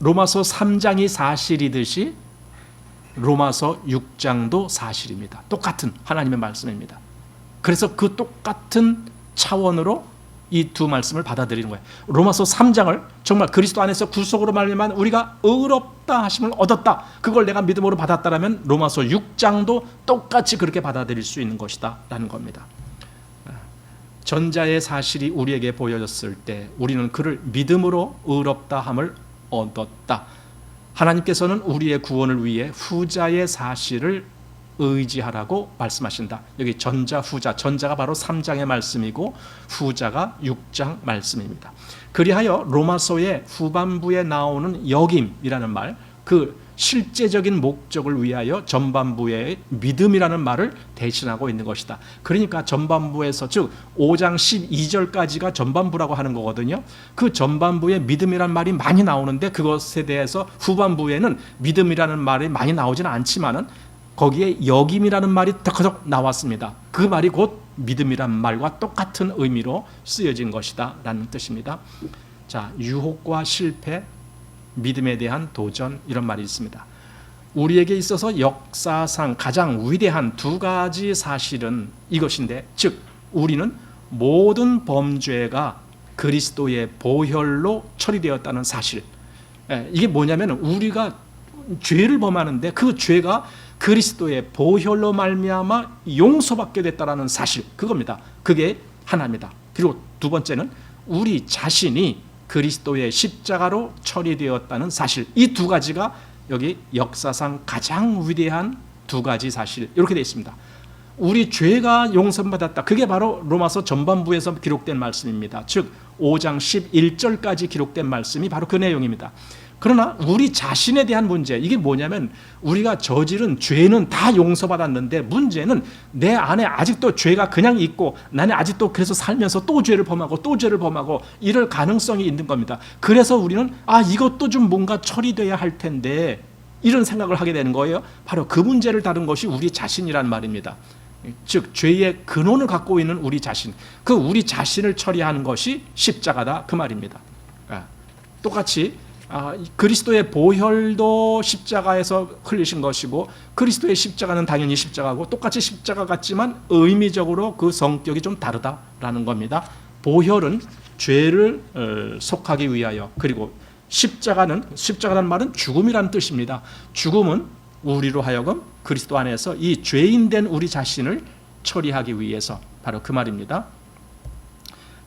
로마서 3장이 사실이듯이 로마서 6장도 사실입니다. 똑같은 하나님의 말씀입니다. 그래서 그 똑같은 차원으로 이 두 말씀을 받아들이는 거예요. 로마서 3장을 정말 그리스도 안에서 구속으로 말미암아 우리가 의롭다 하심을 얻었다. 그걸 내가 믿음으로 받았다라면 로마서 6장도 똑같이 그렇게 받아들일 수 있는 것이다 라는 겁니다. 전자의 사실이 우리에게 보여졌을 때 우리는 그를 믿음으로 의롭다 함을 얻었다. 하나님께서는 우리의 구원을 위해 후자의 사실을 의지하라고 말씀하신다. 여기 전자 후자, 전자가 바로 3장의 말씀이고 후자가 6장 말씀입니다. 그리하여 로마서의 후반부에 나오는 역임이라는 말, 그 실제적인 목적을 위하여 전반부의 믿음이라는 말을 대신하고 있는 것이다. 그러니까 전반부에서 즉 5장 12절까지가 전반부라고 하는 거거든요. 그 전반부에 믿음이라는 말이 많이 나오는데 그것에 대해서 후반부에는 믿음이라는 말이 많이 나오지는 않지만은 거기에 역임이라는 말이 덕덕 나왔습니다. 그 말이 곧 믿음이라는 말과 똑같은 의미로 쓰여진 것이다 라는 뜻입니다. 자, 유혹과 실패, 믿음에 대한 도전, 이런 말이 있습니다. 우리에게 있어서 역사상 가장 위대한 두 가지 사실은 이것인데, 즉 우리는 모든 범죄가 그리스도의 보혈로 처리되었다는 사실. 이게 뭐냐면 우리가 죄를 범하는데 그 죄가 그리스도의 보혈로 말미암아 용서받게 됐다라는 사실, 그겁니다. 그게 하나입니다. 그리고 두 번째는 우리 자신이 그리스도의 십자가로 처리되었다는 사실. 이 두 가지가 여기 역사상 가장 위대한 두 가지 사실, 이렇게 되어 있습니다. 우리 죄가 용서받았다. 그게 바로 로마서 전반부에서 기록된 말씀입니다. 즉 5장 11절까지 기록된 말씀이 바로 그 내용입니다. 그러나 우리 자신에 대한 문제, 이게 뭐냐면 우리가 저지른 죄는 다 용서받았는데 문제는 내 안에 아직도 죄가 그냥 있고 나는 아직도 그래서 살면서 또 죄를 범하고 또 죄를 범하고 이럴 가능성이 있는 겁니다. 그래서 우리는 이것도 좀 뭔가 처리돼야 할 텐데 이런 생각을 하게 되는 거예요. 바로 그 문제를 다룬 것이 우리 자신이란 말입니다. 즉 죄의 근원을 갖고 있는 우리 자신, 그 우리 자신을 처리하는 것이 십자가다 그 말입니다. 똑같이 그리스도의 보혈도 십자가에서 흘리신 것이고 그리스도의 십자가는 당연히 십자가고 똑같이 십자가 같지만 의미적으로 그 성격이 좀 다르다라는 겁니다. 보혈은 죄를 속하기 위하여, 그리고 십자가라는 말은 죽음이라는 뜻입니다. 죽음은 우리로 하여금 그리스도 안에서 이 죄인된 우리 자신을 처리하기 위해서, 바로 그 말입니다.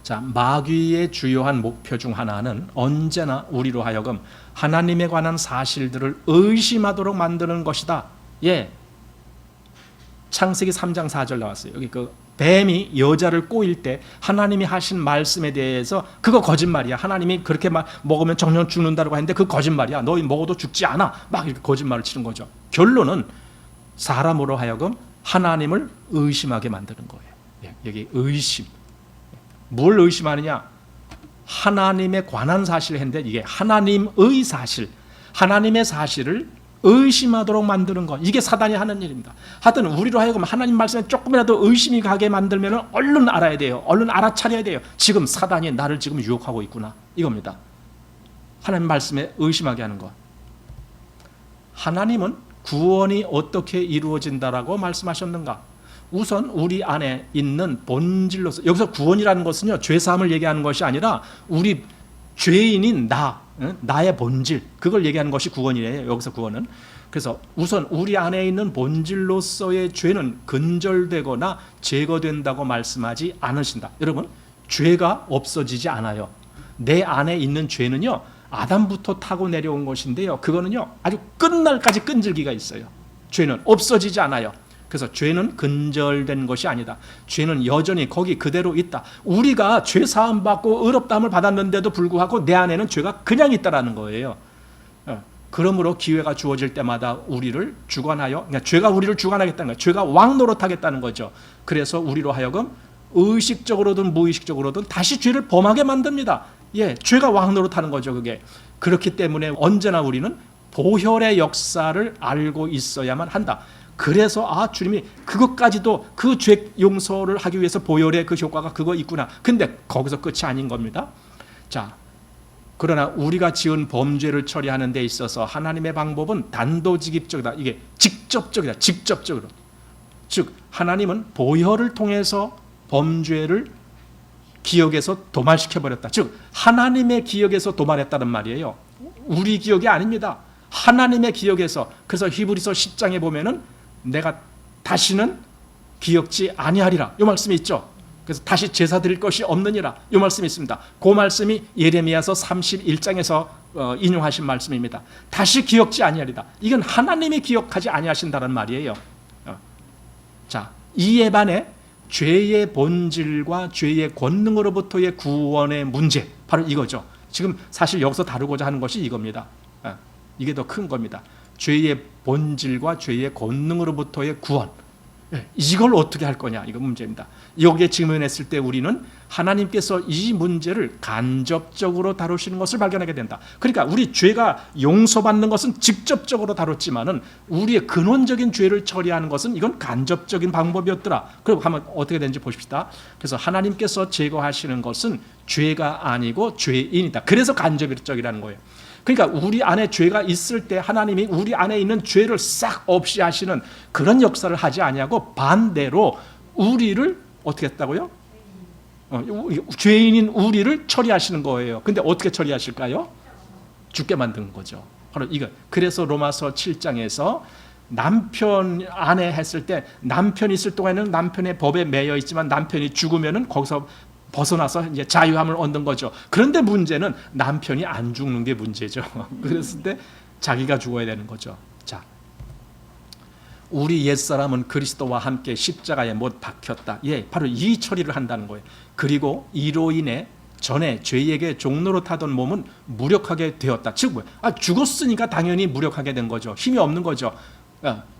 자, 마귀의 주요한 목표 중 하나는 언제나 우리로 하여금 하나님에 관한 사실들을 의심하도록 만드는 것이다. 예, 창세기 3장 4절 나왔어요. 여기 그 뱀이 여자를 꼬일 때 하나님이 하신 말씀에 대해서 그거 거짓말이야. 하나님이 그렇게 먹으면 정령 죽는다고 했는데 그 거짓말이야. 너희 먹어도 죽지 않아. 막 이렇게 거짓말을 치는 거죠. 결론은 사람으로 하여금 하나님을 의심하게 만드는 거예요. 예, 여기 의심. 뭘 의심하느냐? 하나님에 관한 사실을 했는데 이게 하나님의 사실, 하나님의 사실을 의심하도록 만드는 것, 이게 사단이 하는 일입니다. 하여튼 우리로 하여금 하나님 말씀에 조금이라도 의심이 가게 만들면 얼른 알아야 돼요. 얼른 알아차려야 돼요. 지금 사단이 나를 지금 유혹하고 있구나, 이겁니다. 하나님 말씀에 의심하게 하는 것. 하나님은 구원이 어떻게 이루어진다라고 말씀하셨는가? 우선 우리 안에 있는 본질로서, 여기서 구원이라는 것은요, 죄사함을 얘기하는 것이 아니라 우리 죄인인 나의 본질, 그걸 얘기하는 것이 구원이래요. 여기서 구원은. 그래서 우선 우리 안에 있는 본질로서의 죄는 근절되거나 제거된다고 말씀하지 않으신다. 여러분, 죄가 없어지지 않아요. 내 안에 있는 죄는요, 아담부터 타고 내려온 것인데요, 그거는요 아주 끝날까지 끈질기가 있어요. 죄는 없어지지 않아요. 그래서 죄는 근절된 것이 아니다. 죄는 여전히 거기 그대로 있다. 우리가 죄 사함 받고 의롭다함을 받았는데도 불구하고 내 안에는 죄가 그냥 있다라는 거예요. 그러므로 기회가 주어질 때마다 우리를 주관하여, 그러니까 죄가 우리를 주관하겠다는 거예요. 죄가 왕노릇하겠다는 거죠. 그래서 우리로 하여금 의식적으로든 무의식적으로든 다시 죄를 범하게 만듭니다. 죄가 왕노릇하는 거죠, 그게. 그렇기 때문에 언제나 우리는 보혈의 역사를 알고 있어야만 한다. 그래서 주님이 그것까지도, 그 죄 용서를 하기 위해서 보혈의 그 효과가 그거 있구나. 근데 거기서 끝이 아닌 겁니다. 자, 그러나 우리가 지은 범죄를 처리하는 데 있어서 하나님의 방법은 단도직입적이다. 이게 직접적이다. 직접적으로. 즉 하나님은 보혈을 통해서 범죄를 기억에서 도말시켜버렸다. 즉 하나님의 기억에서 도말했다는 말이에요. 우리 기억이 아닙니다. 하나님의 기억에서. 그래서 히브리서 10장에 보면은 내가 다시는 기억지 아니하리라, 이 말씀이 있죠. 그래서 다시 제사 드릴 것이 없느니라, 이 말씀이 있습니다. 그 말씀이 예레미야서 31장에서 인용하신 말씀입니다. 다시 기억지 아니하리라. 이건 하나님이 기억하지 아니하신다는 말이에요. 자, 이에 반해 죄의 본질과 죄의 권능으로부터의 구원의 문제, 바로 이거죠. 지금 사실 여기서 다루고자 하는 것이 이겁니다. 이게 더 큰 겁니다. 죄의 본질과 죄의 권능으로부터의 구원, 이걸 어떻게 할 거냐, 이거 문제입니다. 여기에 직면했을 때 우리는 하나님께서 이 문제를 간접적으로 다루시는 것을 발견하게 된다. 그러니까 우리 죄가 용서받는 것은 직접적으로 다뤘지만은 우리의 근원적인 죄를 처리하는 것은 이건 간접적인 방법이었더라. 그리고 한번 어떻게 되는지 보십시다. 그래서 하나님께서 제거하시는 것은 죄가 아니고 죄인이다. 그래서 간접적이라는 거예요. 그러니까 우리 안에 죄가 있을 때 하나님이 우리 안에 있는 죄를 싹 없이 하시는 그런 역사를 하지 아니하고 반대로 우리를 어떻게 했다고요? 죄인인 우리를 처리하시는 거예요. 근데 어떻게 처리하실까요? 죽게 만든 거죠. 바로 이거. 그래서 로마서 7장에서 남편 아내 했을 때, 남편이 있을 동안에는 남편의 법에 매여 있지만 남편이 죽으면은 거기서 벗어나서 이제 자유함을 얻는 거죠. 그런데 문제는 남편이 안 죽는 게 문제죠. 그랬을 때 자기가 죽어야 되는 거죠. 자, 우리 옛사람은 그리스도와 함께 십자가에 못 박혔다. 바로 이 처리를 한다는 거예요. 그리고 이로 인해 전에 죄에게 종로로 타던 몸은 무력하게 되었다. 즉 뭐야? 죽었으니까 당연히 무력하게 된 거죠. 힘이 없는 거죠.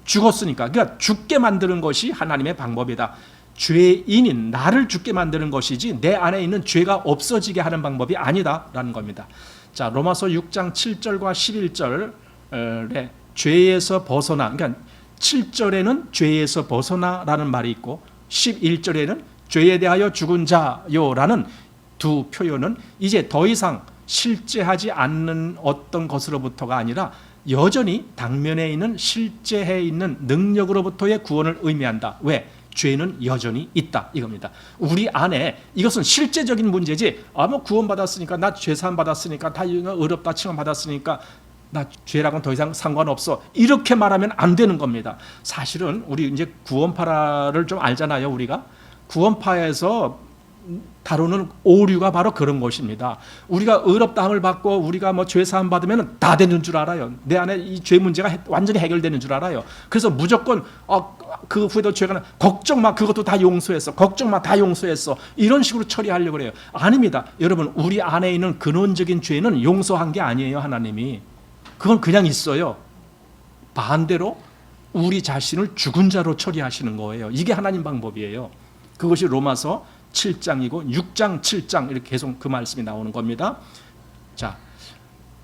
죽었으니까. 그러니까 죽게 만드는 것이 하나님의 방법이다. 죄인인 나를 죽게 만드는 것이지 내 안에 있는 죄가 없어지게 하는 방법이 아니다라는 겁니다. 자, 로마서 6장 7절과 11절에 죄에서 벗어나, 그러니까 7절에는 죄에서 벗어나라는 말이 있고 11절에는 죄에 대하여 죽은 자요라는 두 표현은 이제 더 이상 실제하지 않는 어떤 것으로부터가 아니라 여전히 당면에 있는 실제해 있는 능력으로부터의 구원을 의미한다. 왜? 죄는 여전히 있다, 이겁니다. 우리 안에 이것은 실제적인 문제지, 뭐 구원받았으니까, 나 죄사함 받았으니까, 다 의롭다 칭함 받았으니까 나 죄랑은 더 이상 상관없어, 이렇게 말하면 안 되는 겁니다. 사실은 우리 이제 구원파를 좀 알잖아요. 우리가 구원파에서 다루는 오류가 바로 그런 것입니다. 우리가 의롭다함을 받고 우리가 뭐 죄사함 받으면 다 되는 줄 알아요. 내 안에 이 죄 문제가 완전히 해결되는 줄 알아요. 그래서 무조건 그 후에도 죄가 나, 걱정 마, 그것도 다 용서했어, 걱정 마, 다 용서했어, 이런 식으로 처리하려고 그래요. 아닙니다. 여러분, 우리 안에 있는 근원적인 죄는 용서한 게 아니에요. 하나님이 그건 그냥 있어요. 반대로 우리 자신을 죽은 자로 처리하시는 거예요. 이게 하나님 방법이에요. 그것이 로마서 7장이고 6장 7장 이렇게 계속 그 말씀이 나오는 겁니다. 자,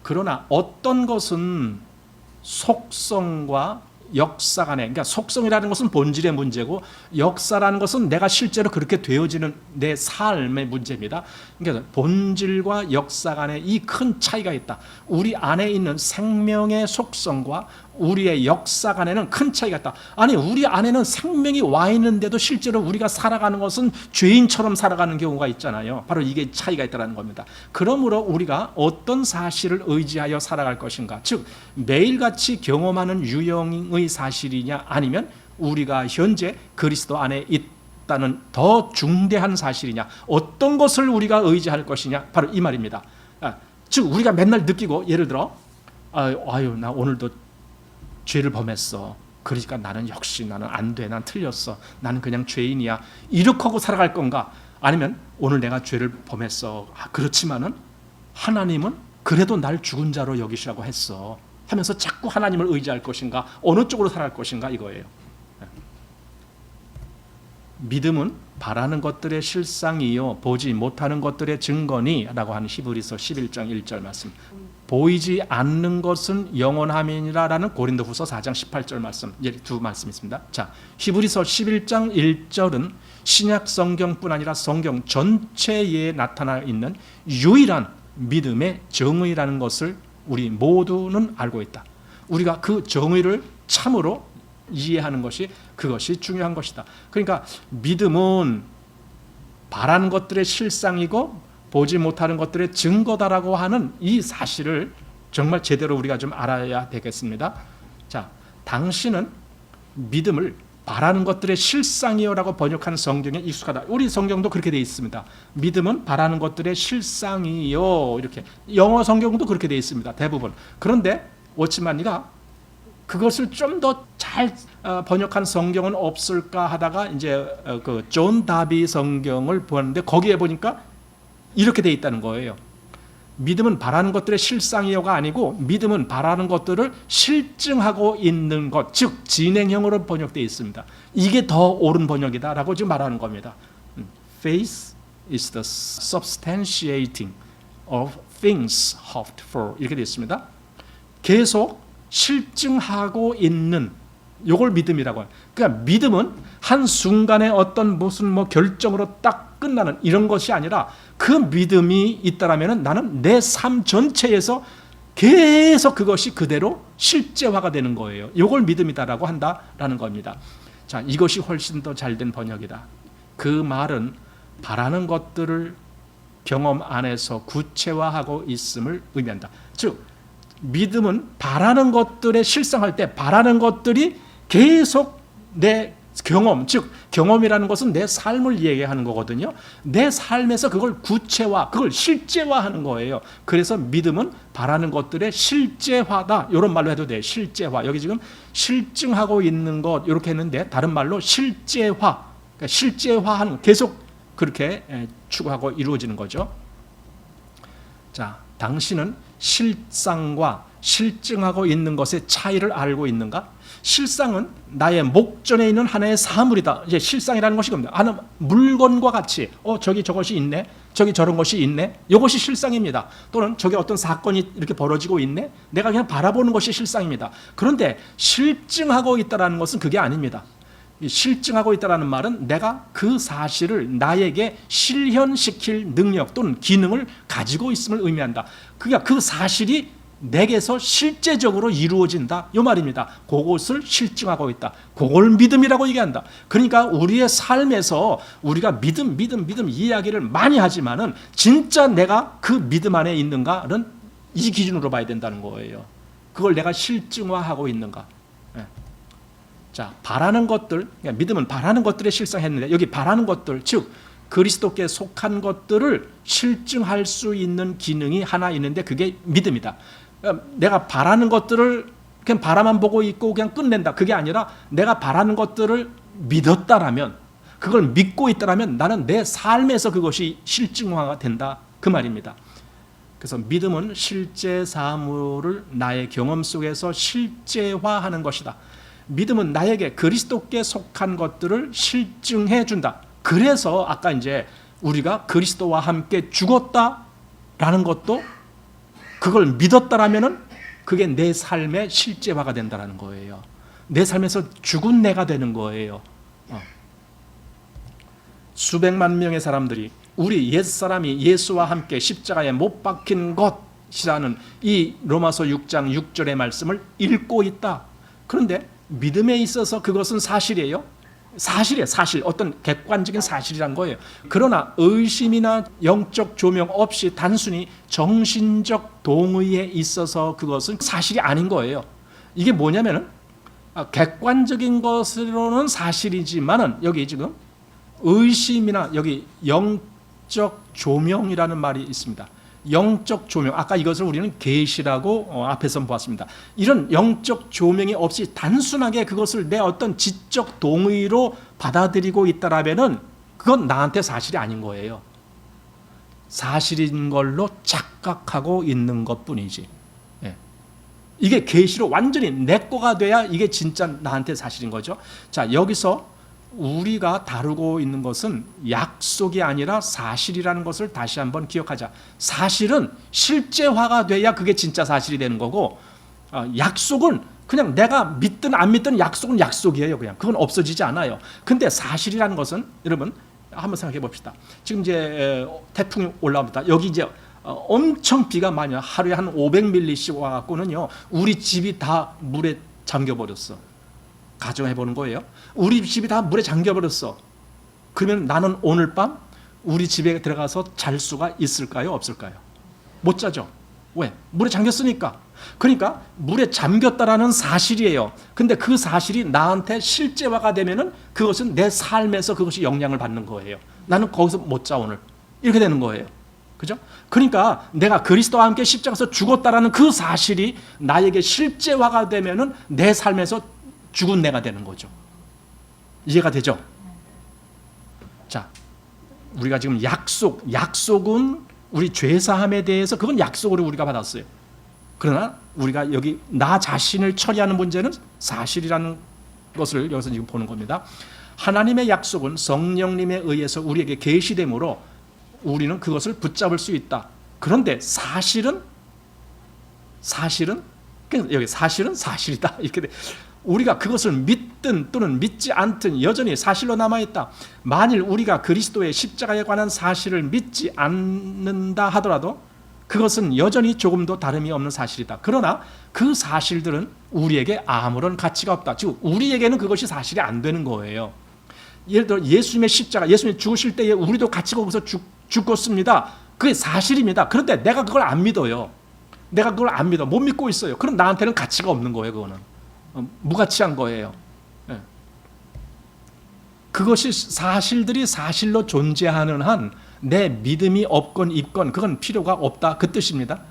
그러나 어떤 것은 속성과 역사간에, 그러니까 속성이라는 것은 본질의 문제고 역사라는 것은 내가 실제로 그렇게 되어지는 내 삶의 문제입니다. 그러니까 본질과 역사 간에 이 큰 차이가 있다. 우리 안에 있는 생명의 속성과 우리의 역사 간에는 큰 차이가 있다. 아니, 우리 안에는 생명이 와 있는데도 실제로 우리가 살아가는 것은 죄인처럼 살아가는 경우가 있잖아요. 바로 이게 차이가 있다는 겁니다. 그러므로 우리가 어떤 사실을 의지하여 살아갈 것인가, 즉 매일같이 경험하는 유형의 사실이냐, 아니면 우리가 현재 그리스도 안에 있다는 더 중대한 사실이냐, 어떤 것을 우리가 의지할 것이냐, 바로 이 말입니다. 즉 우리가 맨날 느끼고, 예를 들어 아유 나 오늘도 죄를 범했어, 그러니까 나는 역시 나는 안 돼, 난 틀렸어, 나는 그냥 죄인이야, 이렇게 하고 살아갈 건가, 아니면 오늘 내가 죄를 범했어, 그렇지만은 하나님은 그래도 날 죽은 자로 여기시라고 했어 하면서 자꾸 하나님을 의지할 것인가, 어느 쪽으로 살아갈 것인가, 이거예요. 믿음은 바라는 것들의 실상이요 보지 못하는 것들의 증거니 라고 하는 히브리서 11장 1절 말씀, 보이지 않는 것은 영원함이니라 라는 고린도후서 4장 18절 말씀, 이제 두 말씀 있습니다. 자, 히브리서 11장 1절은 신약 성경뿐 아니라 성경 전체에 나타나 있는 유일한 믿음의 정의라는 것을 우리 모두는 알고 있다. 우리가 그 정의를 참으로 이해하는 것이, 그것이 중요한 것이다. 그러니까 믿음은 바라는 것들의 실상이고 보지 못하는 것들의 증거다라고 하는 이 사실을 정말 제대로 우리가 좀 알아야 되겠습니다. 자, 당신은 믿음을 바라는 것들의 실상이요라고 번역한 성경에 익숙하다. 우리 성경도 그렇게 되어 있습니다. 믿음은 바라는 것들의 실상이요, 이렇게. 영어 성경도 그렇게 되어 있습니다, 대부분. 그런데 워치만이가 그것을 좀 더 잘 번역한 성경은 없을까 하다가 이제 그 존 다비 성경을 보았는데 거기에 보니까 이렇게 되어 있다는 거예요. 믿음은 바라는 것들의 실상이요가 아니고 믿음은 바라는 것들을 실증하고 있는 것, 즉 진행형으로 번역되어 있습니다. 이게 더 옳은 번역이다라고 지금 말하는 겁니다. Faith is the substantiating of things hoped for, 이렇게 되어 있습니다. 계속 실증하고 있는, 요걸 믿음이라고 해요. 그러니까 믿음은 한순간에 어떤 무슨 결정으로 딱 끝나는 이런 것이 아니라, 그 믿음이 있다라면 나는 내 삶 전체에서 계속 그것이 그대로 실제화가 되는 거예요. 이걸 믿음이다라고 한다라는 겁니다. 자, 이것이 훨씬 더 잘된 번역이다. 그 말은 바라는 것들을 경험 안에서 구체화하고 있음을 의미한다. 즉 믿음은 바라는 것들에 실상할 때 바라는 것들이 계속 내 경험, 즉 경험이라는 것은 내 삶을 얘기하는 거거든요. 내 삶에서 그걸 구체화, 그걸 실제화하는 거예요. 그래서 믿음은 바라는 것들의 실제화다, 이런 말로 해도 돼요. 실제화. 여기 지금 실증하고 있는 것 이렇게 했는데 다른 말로 실제화, 그러니까 실제화하는, 계속 그렇게 추구하고 이루어지는 거죠. 자, 당신은 실상과 실증하고 있는 것의 차이를 알고 있는가? 실상은 나의 목전에 있는 하나의 사물이다. 이제 실상이라는 것이 겁니다. 하나 물건과 같이 저기 저것이 있네, 저기 저런 것이 있네, 이것이 실상입니다. 또는 저기 어떤 사건이 이렇게 벌어지고 있네, 내가 그냥 바라보는 것이 실상입니다. 그런데 실증하고 있다는 것은 그게 아닙니다. 실증하고 있다는 말은 내가 그 사실을 나에게 실현시킬 능력 또는 기능을 가지고 있음을 의미한다. 그러니까 그 사실이 내게서 실제적으로 이루어진다, 이 말입니다. 그것을 실증하고 있다. 그걸 믿음이라고 얘기한다. 그러니까 우리의 삶에서 우리가 믿음 이야기를 많이 하지만은 진짜 내가 그 믿음 안에 있는가는 이 기준으로 봐야 된다는 거예요. 그걸 내가 실증화하고 있는가. 자, 바라는 것들, 그러니까 믿음은 바라는 것들에 실상했는데, 여기 바라는 것들, 즉 그리스도께 속한 것들을 실증할 수 있는 기능이 하나 있는데 그게 믿음이다. 그러니까 내가 바라는 것들을 그냥 바라만 보고 있고 그냥 끝낸다, 그게 아니라 내가 바라는 것들을 믿었다라면, 그걸 믿고 있다라면 나는 내 삶에서 그것이 실증화가 된다, 그 말입니다. 그래서 믿음은 실제 사물을 나의 경험 속에서 실제화하는 것이다. 믿음은 나에게 그리스도께 속한 것들을 실증해 준다. 그래서 아까 이제 우리가 그리스도와 함께 죽었다라는 것도, 그걸 믿었다라면은 그게 내 삶의 실제화가 된다는 거예요. 내 삶에서 죽은 내가 되는 거예요. 수백만 명의 사람들이 우리 옛사람이 예수와 함께 십자가에 못 박힌 것이라는 이 로마서 6장 6절의 말씀을 읽고 있다. 그런데 믿음에 있어서 그것은 사실이에요. 사실이에요. 사실. 어떤 객관적인 사실이란 거예요. 그러나 의심이나 영적 조명 없이 단순히 정신적 동의에 있어서 그것은 사실이 아닌 거예요. 이게 뭐냐면은 객관적인 것으로는 사실이지만은 여기 지금 의심이나 여기 영적 조명이라는 말이 있습니다. 영적 조명, 아까 이것을 우리는 계시라고 앞에서 보았습니다. 이런 영적 조명이 없이 단순하게 그것을 내 어떤 지적 동의로 받아들이고 있다라면은 그건 나한테 사실이 아닌 거예요. 사실인 걸로 착각하고 있는 것뿐이지. 예. 이게 계시로 완전히 내 거가 돼야 이게 진짜 나한테 사실인 거죠. 자, 여기서 우리가 다루고 있는 것은 약속이 아니라 사실이라는 것을 다시 한번 기억하자. 사실은 실제화가 돼야 그게 진짜 사실이 되는 거고, 약속은 그냥 내가 믿든 안 믿든 약속은 약속이에요. 그냥 그건 없어지지 않아요. 근데 사실이라는 것은 여러분 한번 생각해 봅시다. 지금 이제 태풍이 올라옵니다. 여기 이제 엄청 비가 많이 와. 하루에 한 500ml씩 와갖고는요 우리 집이 다 물에 잠겨 버렸어. 가정해 보는 거예요. 우리 집이 다 물에 잠겨 버렸어. 그러면 나는 오늘 밤 우리 집에 들어가서 잘 수가 있을까요? 없을까요? 못 자죠. 왜? 물에 잠겼으니까. 그러니까 물에 잠겼다라는 사실이에요. 근데 그 사실이 나한테 실제화가 되면은 그것은 내 삶에서 그것이 영향을 받는 거예요. 나는 거기서 못 자 오늘. 이렇게 되는 거예요. 그죠? 그러니까 내가 그리스도와 함께 십자가에서 죽었다라는 그 사실이 나에게 실제화가 되면은 내 삶에서 죽은 내가 되는 거죠. 이해가 되죠? 자, 우리가 지금 약속은 우리 죄사함에 대해서 그건 약속으로 우리가 받았어요. 그러나 우리가 여기 나 자신을 처리하는 문제는 사실이라는 것을 여기서 지금 보는 겁니다. 하나님의 약속은 성령님에 의해서 우리에게 계시되므로 우리는 그것을 붙잡을 수 있다. 그런데 사실은 여기 사실은 사실이다. 이렇게 돼. 우리가 그것을 믿든 또는 믿지 않든 여전히 사실로 남아있다. 만일 우리가 그리스도의 십자가에 관한 사실을 믿지 않는다 하더라도 그것은 여전히 조금도 다름이 없는 사실이다. 그러나 그 사실들은 우리에게 아무런 가치가 없다. 즉 우리에게는 그것이 사실이 안 되는 거예요. 예를 들어 예수님의 십자가, 예수님 죽으실 때에 우리도 같이 거기서 죽었습니다. 그게 사실입니다. 그런데 내가 그걸 안 믿어요. 내가 그걸 안 믿어. 못 믿고 있어요. 그럼 나한테는 가치가 없는 거예요. 그거는. 무가치한 거예요. 그것이 사실들이 사실로 존재하는 한 내 믿음이 없건 있건 그건 필요가 없다. 그 뜻입니다.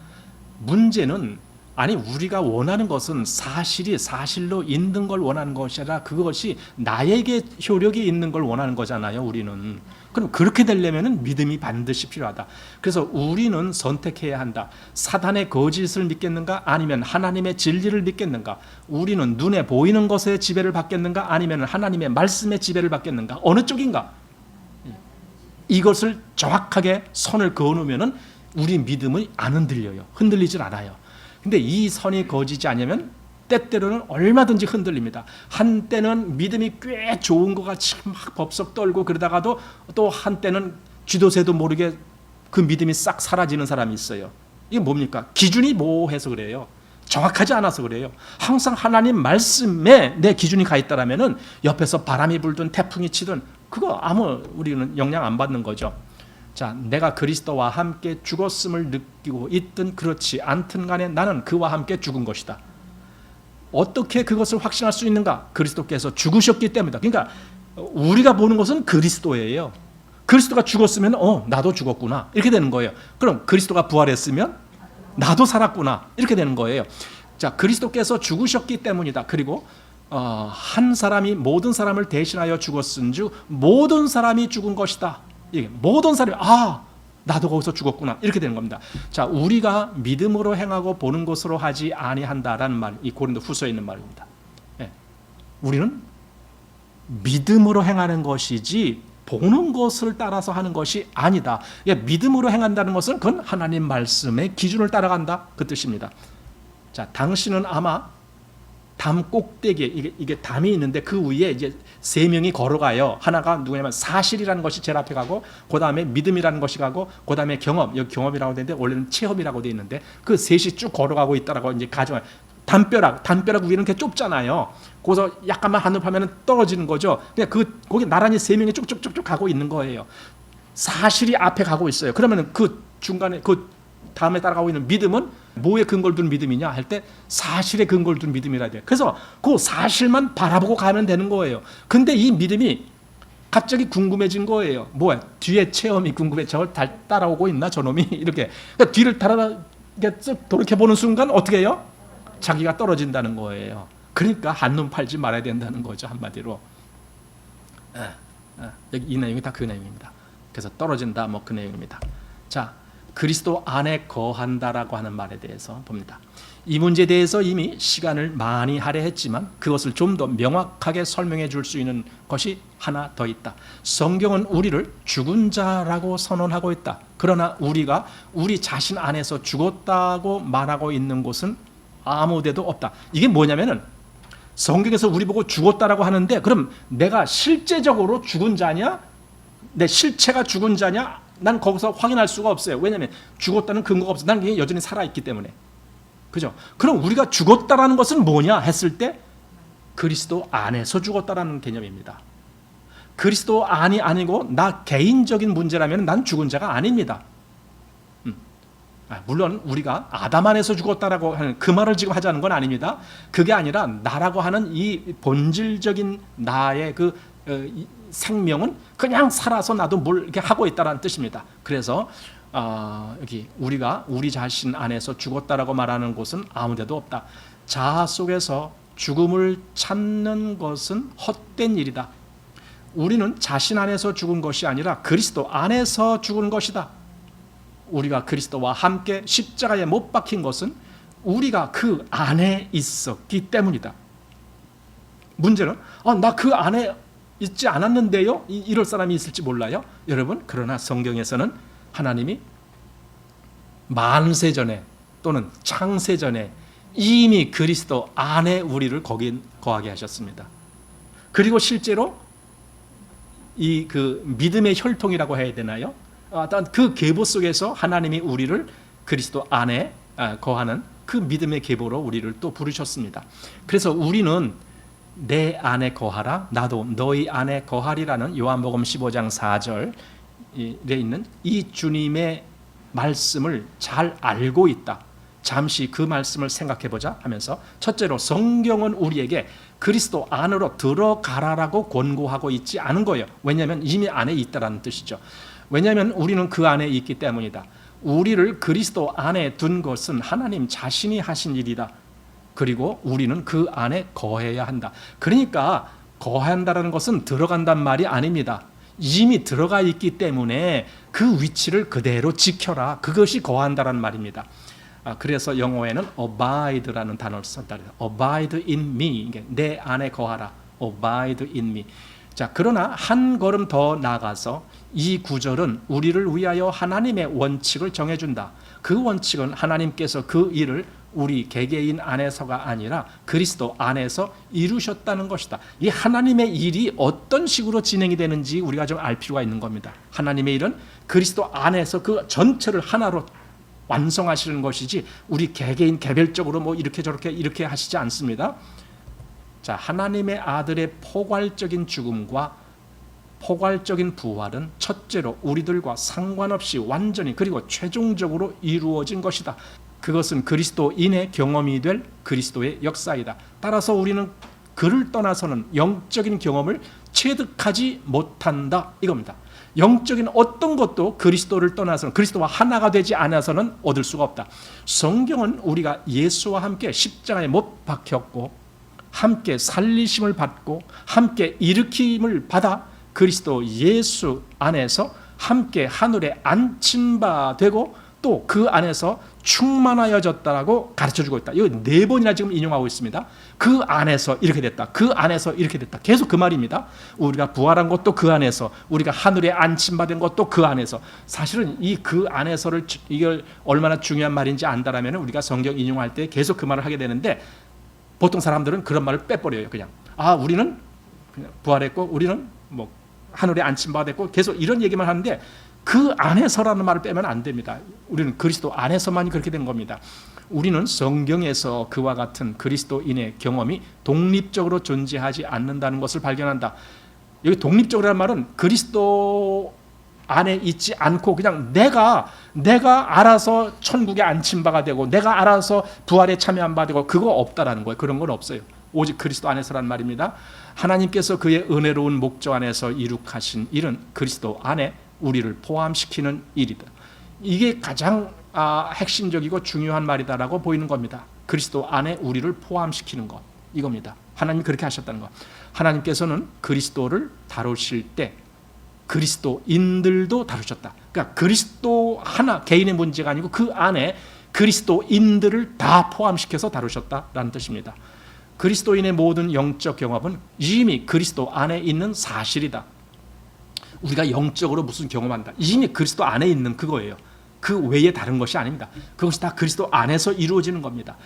문제는 아니 우리가 원하는 것은 사실이 사실로 있는 걸 원하는 것이 아니라 그것이 나에게 효력이 있는 걸 원하는 거잖아요. 우리는. 그럼 그렇게 되려면 믿음이 반드시 필요하다. 그래서 우리는 선택해야 한다. 사단의 거짓을 믿겠는가 아니면 하나님의 진리를 믿겠는가. 우리는 눈에 보이는 것의 지배를 받겠는가 아니면 하나님의 말씀의 지배를 받겠는가. 어느 쪽인가. 이것을 정확하게 선을 그어놓으면 우리 믿음이 안 흔들려요. 흔들리질 않아요. 근데 이 선이 거지지 않으면 때때로는 얼마든지 흔들립니다. 한때는 믿음이 꽤 좋은 것 같이 막 법석 떨고 그러다가도 또 한때는 쥐도새도 모르게 그 믿음이 싹 사라지는 사람이 있어요. 이게 뭡니까? 기준이 모호해서 그래요. 정확하지 않아서 그래요. 항상 하나님 말씀에 내 기준이 가 있다라면은 옆에서 바람이 불든 태풍이 치든 그거 아무 우리는 영향 안 받는 거죠. 자, 내가 그리스도와 함께 죽었음을 느끼고 있든 그렇지 않든 간에 나는 그와 함께 죽은 것이다. 어떻게 그것을 확신할 수 있는가? 그리스도께서 죽으셨기 때문이다. 그러니까 우리가 보는 것은 그리스도예요. 그리스도가 죽었으면 나도 죽었구나 이렇게 되는 거예요. 그럼 그리스도가 부활했으면 나도 살았구나 이렇게 되는 거예요. 자, 그리스도께서 죽으셨기 때문이다. 그리고 한 사람이 모든 사람을 대신하여 죽었은즉 모든 사람이 죽은 것이다. 이게 모든 사람이 나도 거기서 죽었구나 이렇게 되는 겁니다. 자, 우리가 믿음으로 행하고 보는 것으로 하지 아니한다라는 말, 이 고린도 후서에 있는 말입니다. 예. 우리는 믿음으로 행하는 것이지 보는 것을 따라서 하는 것이 아니다. 예, 믿음으로 행한다는 것은 그건 하나님 말씀의 기준을 따라간다 그 뜻입니다. 자, 당신은 아마 담 꼭대기에 이게 담이 있는데 그 위에 이제 세 명이 걸어가요. 하나가 누구냐면 사실이라는 것이 제일 앞에 가고, 그 다음에 믿음이라는 것이 가고, 그 다음에 경험, 여기 경험이라고 되는데 원래는 체험이라고 돼 있는데 그 셋이 쭉 걸어가고 있다라고 이제 가정을. 담벼락 위에는 이렇게 좁잖아요. 거기서 약간만 하늘파면 떨어지는 거죠. 그냥 거기 나란히 세 명이 쭉쭉쭉쭉 가고 있는 거예요. 사실이 앞에 가고 있어요. 그러면 그 중간에 그 다음에 따라가고 있는 믿음은 뭐에 근거를 둔 믿음이냐 할 때 사실에 근거를 둔 믿음이라 돼요. 그래서 그 사실만 바라보고 가면 되는 거예요. 근데 이 믿음이 갑자기 궁금해진 거예요. 뭐야? 뒤에 체험이 궁금해. 저걸 따라오고 있나 저놈이? 이렇게. 그러니까 뒤를 돌이켜보는 순간 어떻게 해요? 자기가 떨어진다는 거예요. 그러니까 한눈 팔지 말아야 된다는 거죠. 한마디로. 여기 이 내용이 다 그 내용입니다. 그래서 떨어진다 뭐 그 내용입니다. 자, 그리스도 안에 거한다라고 하는 말에 대해서 봅니다. 이 문제에 대해서 이미 시간을 많이 할애했지만 그것을 좀 더 명확하게 설명해 줄 수 있는 것이 하나 더 있다. 성경은 우리를 죽은 자라고 선언하고 있다. 그러나 우리가 우리 자신 안에서 죽었다고 말하고 있는 곳은 아무 데도 없다. 이게 뭐냐면은 성경에서 우리 보고 죽었다라고 하는데 그럼 내가 실제적으로 죽은 자냐? 내 실체가 죽은 자냐? 난 거기서 확인할 수가 없어요. 왜냐하면 죽었다는 근거가 없어. 난 여전히 살아있기 때문에. 그죠? 그럼 우리가 죽었다라는 것은 뭐냐 했을 때 그리스도 안에서 죽었다라는 개념입니다. 그리스도 안이 아니고 나 개인적인 문제라면 난 죽은 자가 아닙니다. 물론 우리가 아담 안에서 죽었다라고 하는 그 말을 지금 하자는 건 아닙니다. 그게 아니라 나라고 하는 이 본질적인 나의 그 생명은 그냥 살아서 나도 뭘 이렇게 하고 있다라는 뜻입니다. 그래서 여기 우리가 우리 자신 안에서 죽었다라고 말하는 곳은 아무데도 없다. 자아 속에서 죽음을 찾는 것은 헛된 일이다. 우리는 자신 안에서 죽은 것이 아니라 그리스도 안에서 죽은 것이다. 우리가 그리스도와 함께 십자가에 못 박힌 것은 우리가 그 안에 있었기 때문이다. 문제는 나 그 안에 있지 않았는데요? 이럴 사람이 있을지 몰라요. 여러분, 그러나 성경에서는 하나님이 만세 전에 또는 창세 전에 이미 그리스도 안에 우리를 거기 거하게 하셨습니다. 그리고 실제로 이 그 믿음의 혈통이라고 해야 되나요? 그 계보 속에서 하나님이 우리를 그리스도 안에 거하는 그 믿음의 계보로 우리를 또 부르셨습니다. 그래서 우리는 내 안에 거하라 나도 너희 안에 거하리라는 요한복음 15장 4절에 있는 이 주님의 말씀을 잘 알고 있다. 잠시 그 말씀을 생각해 보자 하면서 첫째로 성경은 우리에게 그리스도 안으로 들어가라라고 권고하고 있지 않은 거예요. 왜냐하면 이미 안에 있다라는 뜻이죠. 왜냐하면 우리는 그 안에 있기 때문이다. 우리를 그리스도 안에 둔 것은 하나님 자신이 하신 일이다. 그리고 우리는 그 안에 거해야 한다. 그러니까 거한다는 것은 들어간단 말이 아닙니다. 이미 들어가 있기 때문에 그 위치를 그대로 지켜라. 그것이 거한다는 말입니다. 그래서 영어에는 abide라는 단어를 썼다. abide in me, 내 안에 거하라. abide in me. 자, 그러나 한 걸음 더 나아가서 이 구절은 우리를 위하여 하나님의 원칙을 정해준다. 그 원칙은 하나님께서 그 일을 우리 개개인 안에서가 아니라 그리스도 안에서 이루셨다는 것이다. 이 하나님의 일이 어떤 식으로 진행이 되는지 우리가 좀 알 필요가 있는 겁니다. 하나님의 일은 그리스도 안에서 그 전체를 하나로 완성하시는 것이지 우리 개개인 개별적으로 뭐 이렇게 저렇게 이렇게 하시지 않습니다. 자, 하나님의 아들의 포괄적인 죽음과 포괄적인 부활은 첫째로 우리들과 상관없이 완전히 그리고 최종적으로 이루어진 것이다. 그것은 그리스도인의 경험이 될 그리스도의 역사이다. 따라서 우리는 그를 떠나서는 영적인 경험을 체득하지 못한다 이겁니다. 영적인 어떤 것도 그리스도를 떠나서는 그리스도와 하나가 되지 않아서는 얻을 수가 없다. 성경은 우리가 예수와 함께 십자가에 못 박혔고 함께 살리심을 받고 함께 일으킴을 받아 그리스도 예수 안에서 함께 하늘에 앉힌 바 되고 또 그 안에서 충만하여졌다라고 가르쳐주고 있다. 이거 4번이나 지금 인용하고 있습니다. 그 안에서 이렇게 됐다. 그 안에서 이렇게 됐다. 계속 그 말입니다. 우리가 부활한 것도 그 안에서, 우리가 하늘에 안침받은 것도 그 안에서. 사실은 이 그 안에서를 이걸 얼마나 중요한 말인지 안다라면 우리가 성경 인용할 때 계속 그 말을 하게 되는데 보통 사람들은 그런 말을 빼버려요. 그냥 우리는 그냥 부활했고 우리는 뭐 하늘에 안침받았고 계속 이런 얘기만 하는데 그 안에서라는 말을 빼면 안 됩니다. 우리는 그리스도 안에서만이 그렇게 된 겁니다. 우리는 성경에서 그와 같은 그리스도인의 경험이 독립적으로 존재하지 않는다는 것을 발견한다. 여기 독립적이라는 말은 그리스도 안에 있지 않고 그냥 내가 알아서 천국에 안침바가 되고 내가 알아서 부활에 참여한 바 되고 그거 없다라는 거예요. 그런 건 없어요. 오직 그리스도 안에서란 말입니다. 하나님께서 그의 은혜로운 목적 안에서 이룩하신 일은 그리스도 안에 우리를 포함시키는 일이다. 이게 가장 핵심적이고 중요한 말이다라고 보이는 겁니다. 그리스도 안에 우리를 포함시키는 것, 이겁니다. 하나님이 그렇게 하셨다는 것. 하나님께서는 그리스도를 다루실 때 그리스도인들도 다루셨다. 그러니까 그리스도 하나 개인의 문제가 아니고 그 안에 그리스도인들을 다 포함시켜서 다루셨다라는 뜻입니다. 그리스도인의 모든 영적 경험은 이미 그리스도 안에 있는 사실이다. 우리가 영적으로 무슨 경험한다. 이미 그리스도 안에 있는 그거예요. 그 외에 다른 것이 아닙니다. 그것이 다 그리스도 안에서 이루어지는 겁니다.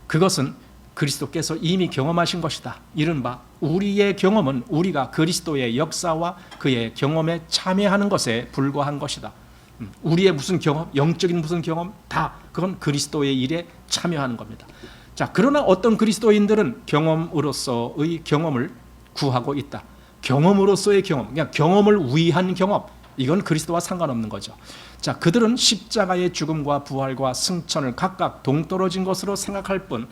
그것은 그리스도께서 이미 경험하신 것이다. 이른바 우리의 경험은 우리가 그리스도의 역사와 그의 경험에 참여하는 것에 불과한 것이다. 우리의 무슨 경험, 영적인 무슨 경험, 다 그건 그리스도의 일에 참여하는 겁니다. 자, 그러나 어떤 그리스도인들은 경험으로서의 경험을 구하고 있다. 경험으로서의 경험, 그냥 경험을 위한 경험, 이건 그리스도와 상관없는 거죠. 자, 그들은 십자가의 죽음과 부활과 승천을 각각 동떨어진 것으로 생각할 뿐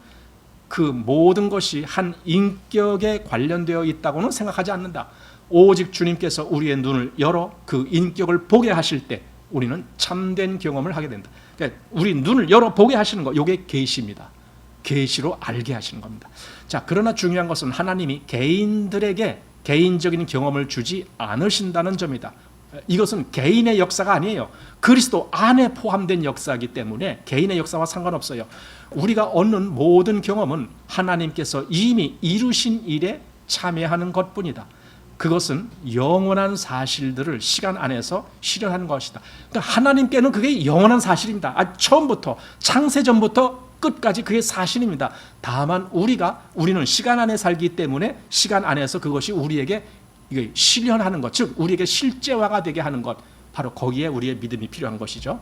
그 모든 것이 한 인격에 관련되어 있다고는 생각하지 않는다. 오직 주님께서 우리의 눈을 열어 그 인격을 보게 하실 때 우리는 참된 경험을 하게 된다. 그러니까 우리 눈을 열어 보게 하시는 거, 이게 계시입니다. 계시로 알게 하시는 겁니다. 자, 그러나 중요한 것은 하나님이 개인들에게 개인적인 경험을 주지 않으신다는 점이다. 이것은 개인의 역사가 아니에요. 그리스도 안에 포함된 역사이기 때문에 개인의 역사와 상관없어요. 우리가 얻는 모든 경험은 하나님께서 이미 이루신 일에 참여하는 것뿐이다. 그것은 영원한 사실들을 시간 안에서 실현하는 것이다. 그러니까 하나님께는 그게 영원한 사실입니다. 처음부터 창세전부터 끝까지 그게 사실입니다. 다만 우리는 시간 안에 살기 때문에 시간 안에서 그것이 우리에게 실현하는 것, 즉 우리에게 실제화가 되게 하는 것, 바로 거기에 우리의 믿음이 필요한 것이죠.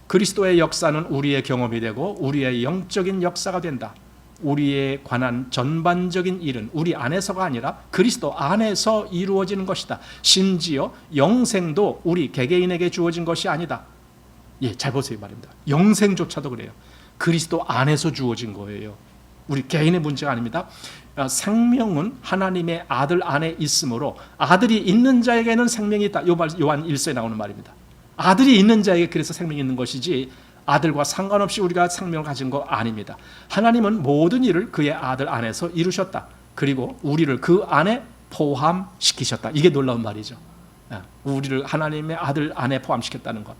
그리스도의 역사는 우리의 경험이 되고 우리의 영적인 역사가 된다. 우리에 관한 전반적인 일은 우리 안에서가 아니라 그리스도 안에서 이루어지는 것이다. 심지어 영생도 우리 개개인에게 주어진 것이 아니다. 잘 보세요 말입니다. 영생조차도 그래요. 그리스도 안에서 주어진 거예요. 우리 개인의 문제가 아닙니다. 생명은 하나님의 아들 안에 있으므로 아들이 있는 자에게는 생명이 있다. 요한 1서에 나오는 말입니다. 아들이 있는 자에게 그래서 생명이 있는 것이지 아들과 상관없이 우리가 생명을 가진 거 아닙니다. 하나님은 모든 일을 그의 아들 안에서 이루셨다. 그리고 우리를 그 안에 포함시키셨다. 이게 놀라운 말이죠. 우리를 하나님의 아들 안에 포함시켰다는 것.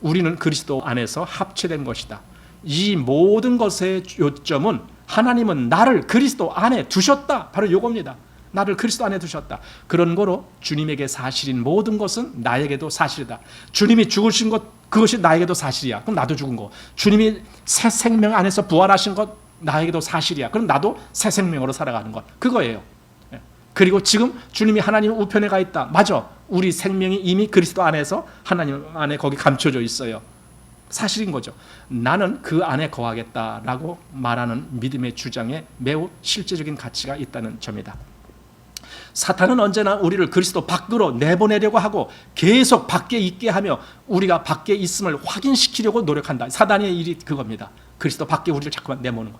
우리는 그리스도 안에서 합체된 것이다. 이 모든 것의 요점은 하나님은 나를 그리스도 안에 두셨다. 바로 이겁니다. 나를 그리스도 안에 두셨다. 그런 거로 주님에게 사실인 모든 것은 나에게도 사실이다. 주님이 죽으신 것, 그것이 나에게도 사실이야. 그럼 나도 죽은 거. 주님이 새 생명 안에서 부활하신 것, 나에게도 사실이야. 그럼 나도 새 생명으로 살아가는 것. 그거예요. 그리고 지금 주님이 하나님 우편에 가 있다. 맞아. 우리 생명이 이미 그리스도 안에서 하나님 안에 거기 감춰져 있어요. 사실인 거죠. 나는 그 안에 거하겠다라고 말하는 믿음의 주장에 매우 실제적인 가치가 있다는 점이다. 사탄은 언제나 우리를 그리스도 밖으로 내보내려고 하고 계속 밖에 있게 하며 우리가 밖에 있음을 확인시키려고 노력한다. 사단의 일이 그겁니다. 그리스도 밖에 우리를 자꾸만 내모는 것.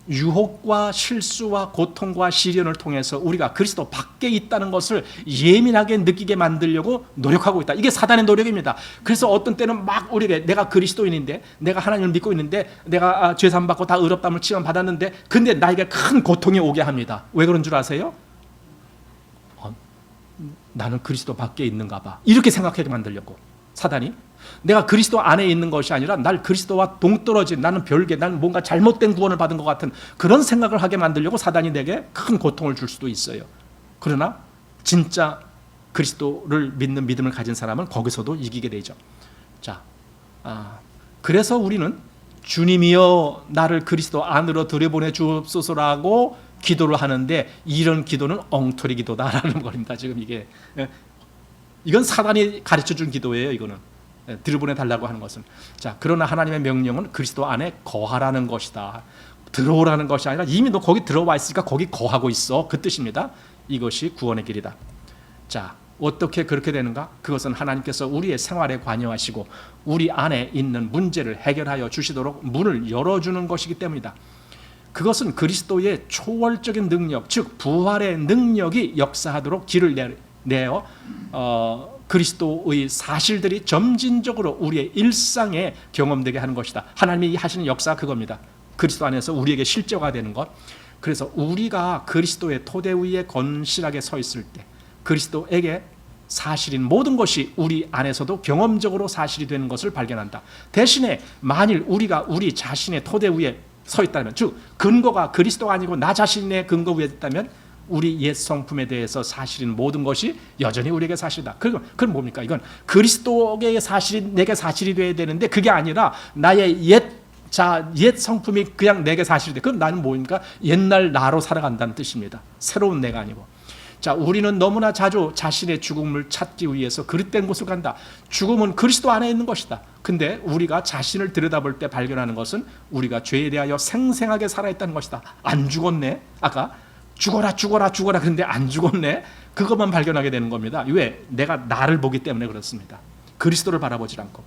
유혹과 실수와 고통과 시련을 통해서 우리가 그리스도 밖에 있다는 것을 예민하게 느끼게 만들려고 노력하고 있다. 이게 사단의 노력입니다. 그래서 어떤 때는 막 우리에게 내가 그리스도인인데 내가 하나님을 믿고 있는데 내가 죄사함 받고 다 의롭다함을 치유함 받았는데 근데 나에게 큰 고통이 오게 합니다. 왜 그런 줄 아세요? 나는 그리스도 밖에 있는가 봐. 이렇게 생각하게 만들려고 사단이. 내가 그리스도 안에 있는 것이 아니라 날 그리스도와 동떨어진 나는 별개, 나는 뭔가 잘못된 구원을 받은 것 같은 그런 생각을 하게 만들려고 사단이 내게 큰 고통을 줄 수도 있어요. 그러나 진짜 그리스도를 믿는 믿음을 가진 사람은 거기서도 이기게 되죠. 자, 그래서 우리는 주님이여 나를 그리스도 안으로 들여보내 주옵소서라고 기도를 하는데 이런 기도는 엉터리 기도다라는 겁니다. 지금 이건 사단이 가르쳐준 기도예요. 이거는 들여보내 달라고 하는 것은. 자, 그러나 하나님의 명령은 그리스도 안에 거하라는 것이다. 들어오라는 것이 아니라 이미 너 거기 들어와 있으니까 거기 거하고 있어, 그 뜻입니다. 이것이 구원의 길이다. 자, 어떻게 그렇게 되는가? 그것은 하나님께서 우리의 생활에 관여하시고 우리 안에 있는 문제를 해결하여 주시도록 문을 열어주는 것이기 때문이다. 그것은 그리스도의 초월적인 능력, 즉 부활의 능력이 역사하도록 길을 내어 그리스도의 사실들이 점진적으로 우리의 일상에 경험되게 하는 것이다. 하나님이 하시는 역사가 그겁니다. 그리스도 안에서 우리에게 실제가 되는 것. 그래서 우리가 그리스도의 토대 위에 건실하게 서 있을 때 그리스도에게 사실인 모든 것이 우리 안에서도 경험적으로 사실이 되는 것을 발견한다. 대신에 만일 우리가 우리 자신의 토대 위에 서 있다면, 즉 근거가 그리스도가 아니고 나 자신의 근거 위에 있다면 우리 옛 성품에 대해서 사실인 모든 것이 여전히 우리에게 사실이다. 그럼 뭡니까? 이건 그리스도의 사실이 내게 사실이 돼야 되는데 그게 아니라 나의 옛 성품이 그냥 내게 사실이 돼. 그럼 나는 뭡니까? 옛날 나로 살아간다는 뜻입니다. 새로운 내가 아니고. 자, 우리는 너무나 자주 자신의 죽음을 찾기 위해서 그릇된 곳을 간다. 죽음은 그리스도 안에 있는 것이다. 근데 우리가 자신을 들여다볼 때 발견하는 것은 우리가 죄에 대하여 생생하게 살아있다는 것이다. 안 죽었네. 아까 죽어라 그런데 안 죽었네. 그것만 발견하게 되는 겁니다. 왜? 내가 나를 보기 때문에 그렇습니다. 그리스도를 바라보지 않고.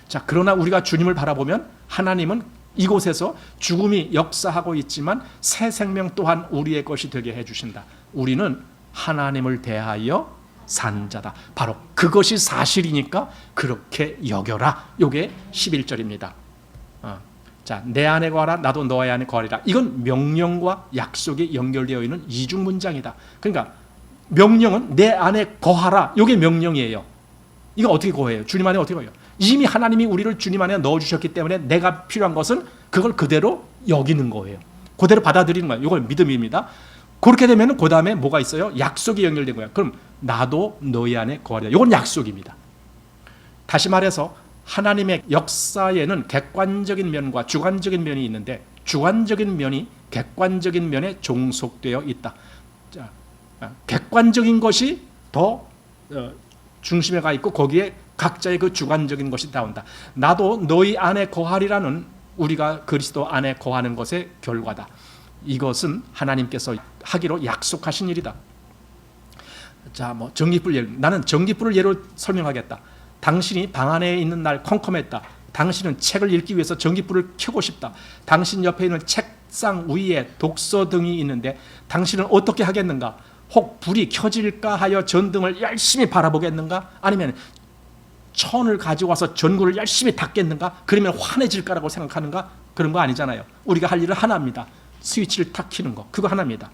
자, 그러나 우리가 주님을 바라보면 하나님은 이곳에서 죽음이 역사하고 있지만 새 생명 또한 우리의 것이 되게 해주신다. 우리는 하나님을 대하여 산 자다. 바로 그것이 사실이니까 그렇게 여겨라. 이게 11절입니다. 자, 내 안에 거하라 나도 너의 안에 거하리라. 이건 명령과 약속이 연결되어 있는 이중 문장이다. 그러니까 명령은 내 안에 거하라. 이게 명령이에요. 이거 어떻게 거해요? 주님 안에 어떻게 거해요? 이미 하나님이 우리를 주님 안에 넣어주셨기 때문에 내가 필요한 것은 그걸 그대로 여기는 거예요. 그대로 받아들이는 거예요. 이걸 믿음입니다. 그렇게 되면 그 다음에 뭐가 있어요? 약속이 연결된 거야. 그럼 나도 너희 안에 거하리라. 이건 약속입니다. 다시 말해서 하나님의 역사에는 객관적인 면과 주관적인 면이 있는데 주관적인 면이 객관적인 면에 종속되어 있다. 자, 객관적인 것이 더 중심에 가 있고 거기에 각자의 그 주관적인 것이 나온다. 나도 너희 안에 거하리라는 우리가 그리스도 안에 거하는 것의 결과다. 이것은 하나님께서 하기로 약속하신 일이다. 자, 전기불 예로, 나는 전기불을 예로 설명하겠다. 당신이 방 안에 있는 날 컴컴했다. 당신은 책을 읽기 위해서 전기불을 켜고 싶다. 당신 옆에 있는 책상 위에 독서등이 있는데 당신은 어떻게 하겠는가? 혹 불이 켜질까 하여 전등을 열심히 바라보겠는가? 아니면 천을 가지고 와서 전구를 열심히 닦겠는가? 그러면 환해질까라고 생각하는가? 그런 거 아니잖아요. 우리가 할 일은 하나입니다. 스위치를 탁 켜는 거, 그거 하나입니다.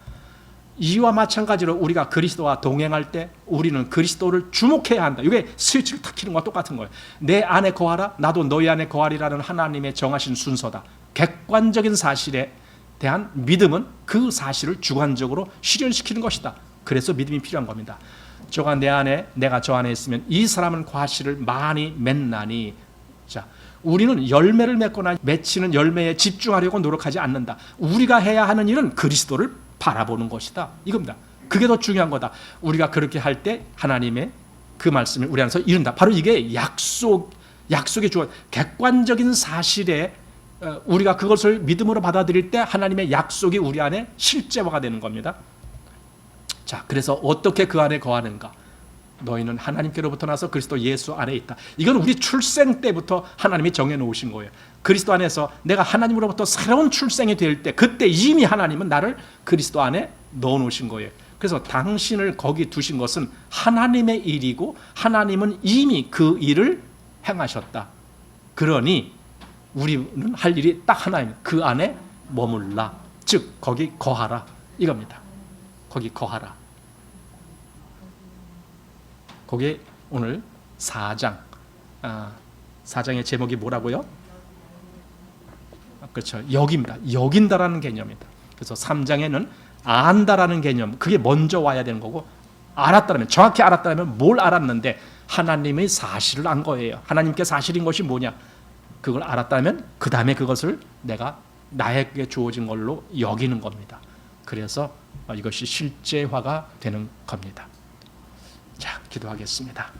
이와 마찬가지로 우리가 그리스도와 동행할 때 우리는 그리스도를 주목해야 한다. 이게 스위치를 탁 켜는 거와 똑같은 거예요. 내 안에 거하라 나도 너희 안에 거하리라는 하나님의 정하신 순서다. 객관적인 사실에 대한 믿음은 그 사실을 주관적으로 실현시키는 것이다. 그래서 믿음이 필요한 겁니다. 저가 내 안에 내가 저 안에 있으면 이 사람은 과실을 많이 맺나니. 자, 우리는 열매를 맺거나 맺히는 열매에 집중하려고 노력하지 않는다. 우리가 해야 하는 일은 그리스도를 바라보는 것이다. 이겁니다. 그게 더 중요한 거다. 우리가 그렇게 할 때 하나님의 그 말씀이 우리 안에서 이룬다. 바로 이게 약속의 주어, 객관적인 사실에 우리가 그것을 믿음으로 받아들일 때 하나님의 약속이 우리 안에 실제화가 되는 겁니다. 자, 그래서 어떻게 그 안에 거하는가? 너희는 하나님께로부터 나서 그리스도 예수 안에 있다. 이건 우리 출생 때부터 하나님이 정해놓으신 거예요. 그리스도 안에서 내가 하나님으로부터 새로운 출생이 될 때 그때 이미 하나님은 나를 그리스도 안에 넣어놓으신 거예요. 그래서 당신을 거기 두신 것은 하나님의 일이고 하나님은 이미 그 일을 행하셨다. 그러니 우리는 할 일이 딱 하나입니다. 그 안에 머물라. 즉 거기 거하라 이겁니다. 거기 거하라. 거기에 오늘 4장 4장의 제목이 뭐라고요? 그렇죠. 여기입니다. 여긴다라는 개념입니다. 그래서 3장에는 안다라는 개념, 그게 먼저 와야 되는 거고, 알았다면, 정확히 알았다면 뭘 알았는데 하나님의 사실을 안 거예요. 하나님께 사실인 것이 뭐냐? 그걸 알았다면 그 다음에 그것을 내가 나에게 주어진 걸로 여기는 겁니다. 그래서 이것이 실제화가 되는 겁니다. 자, 기도하겠습니다.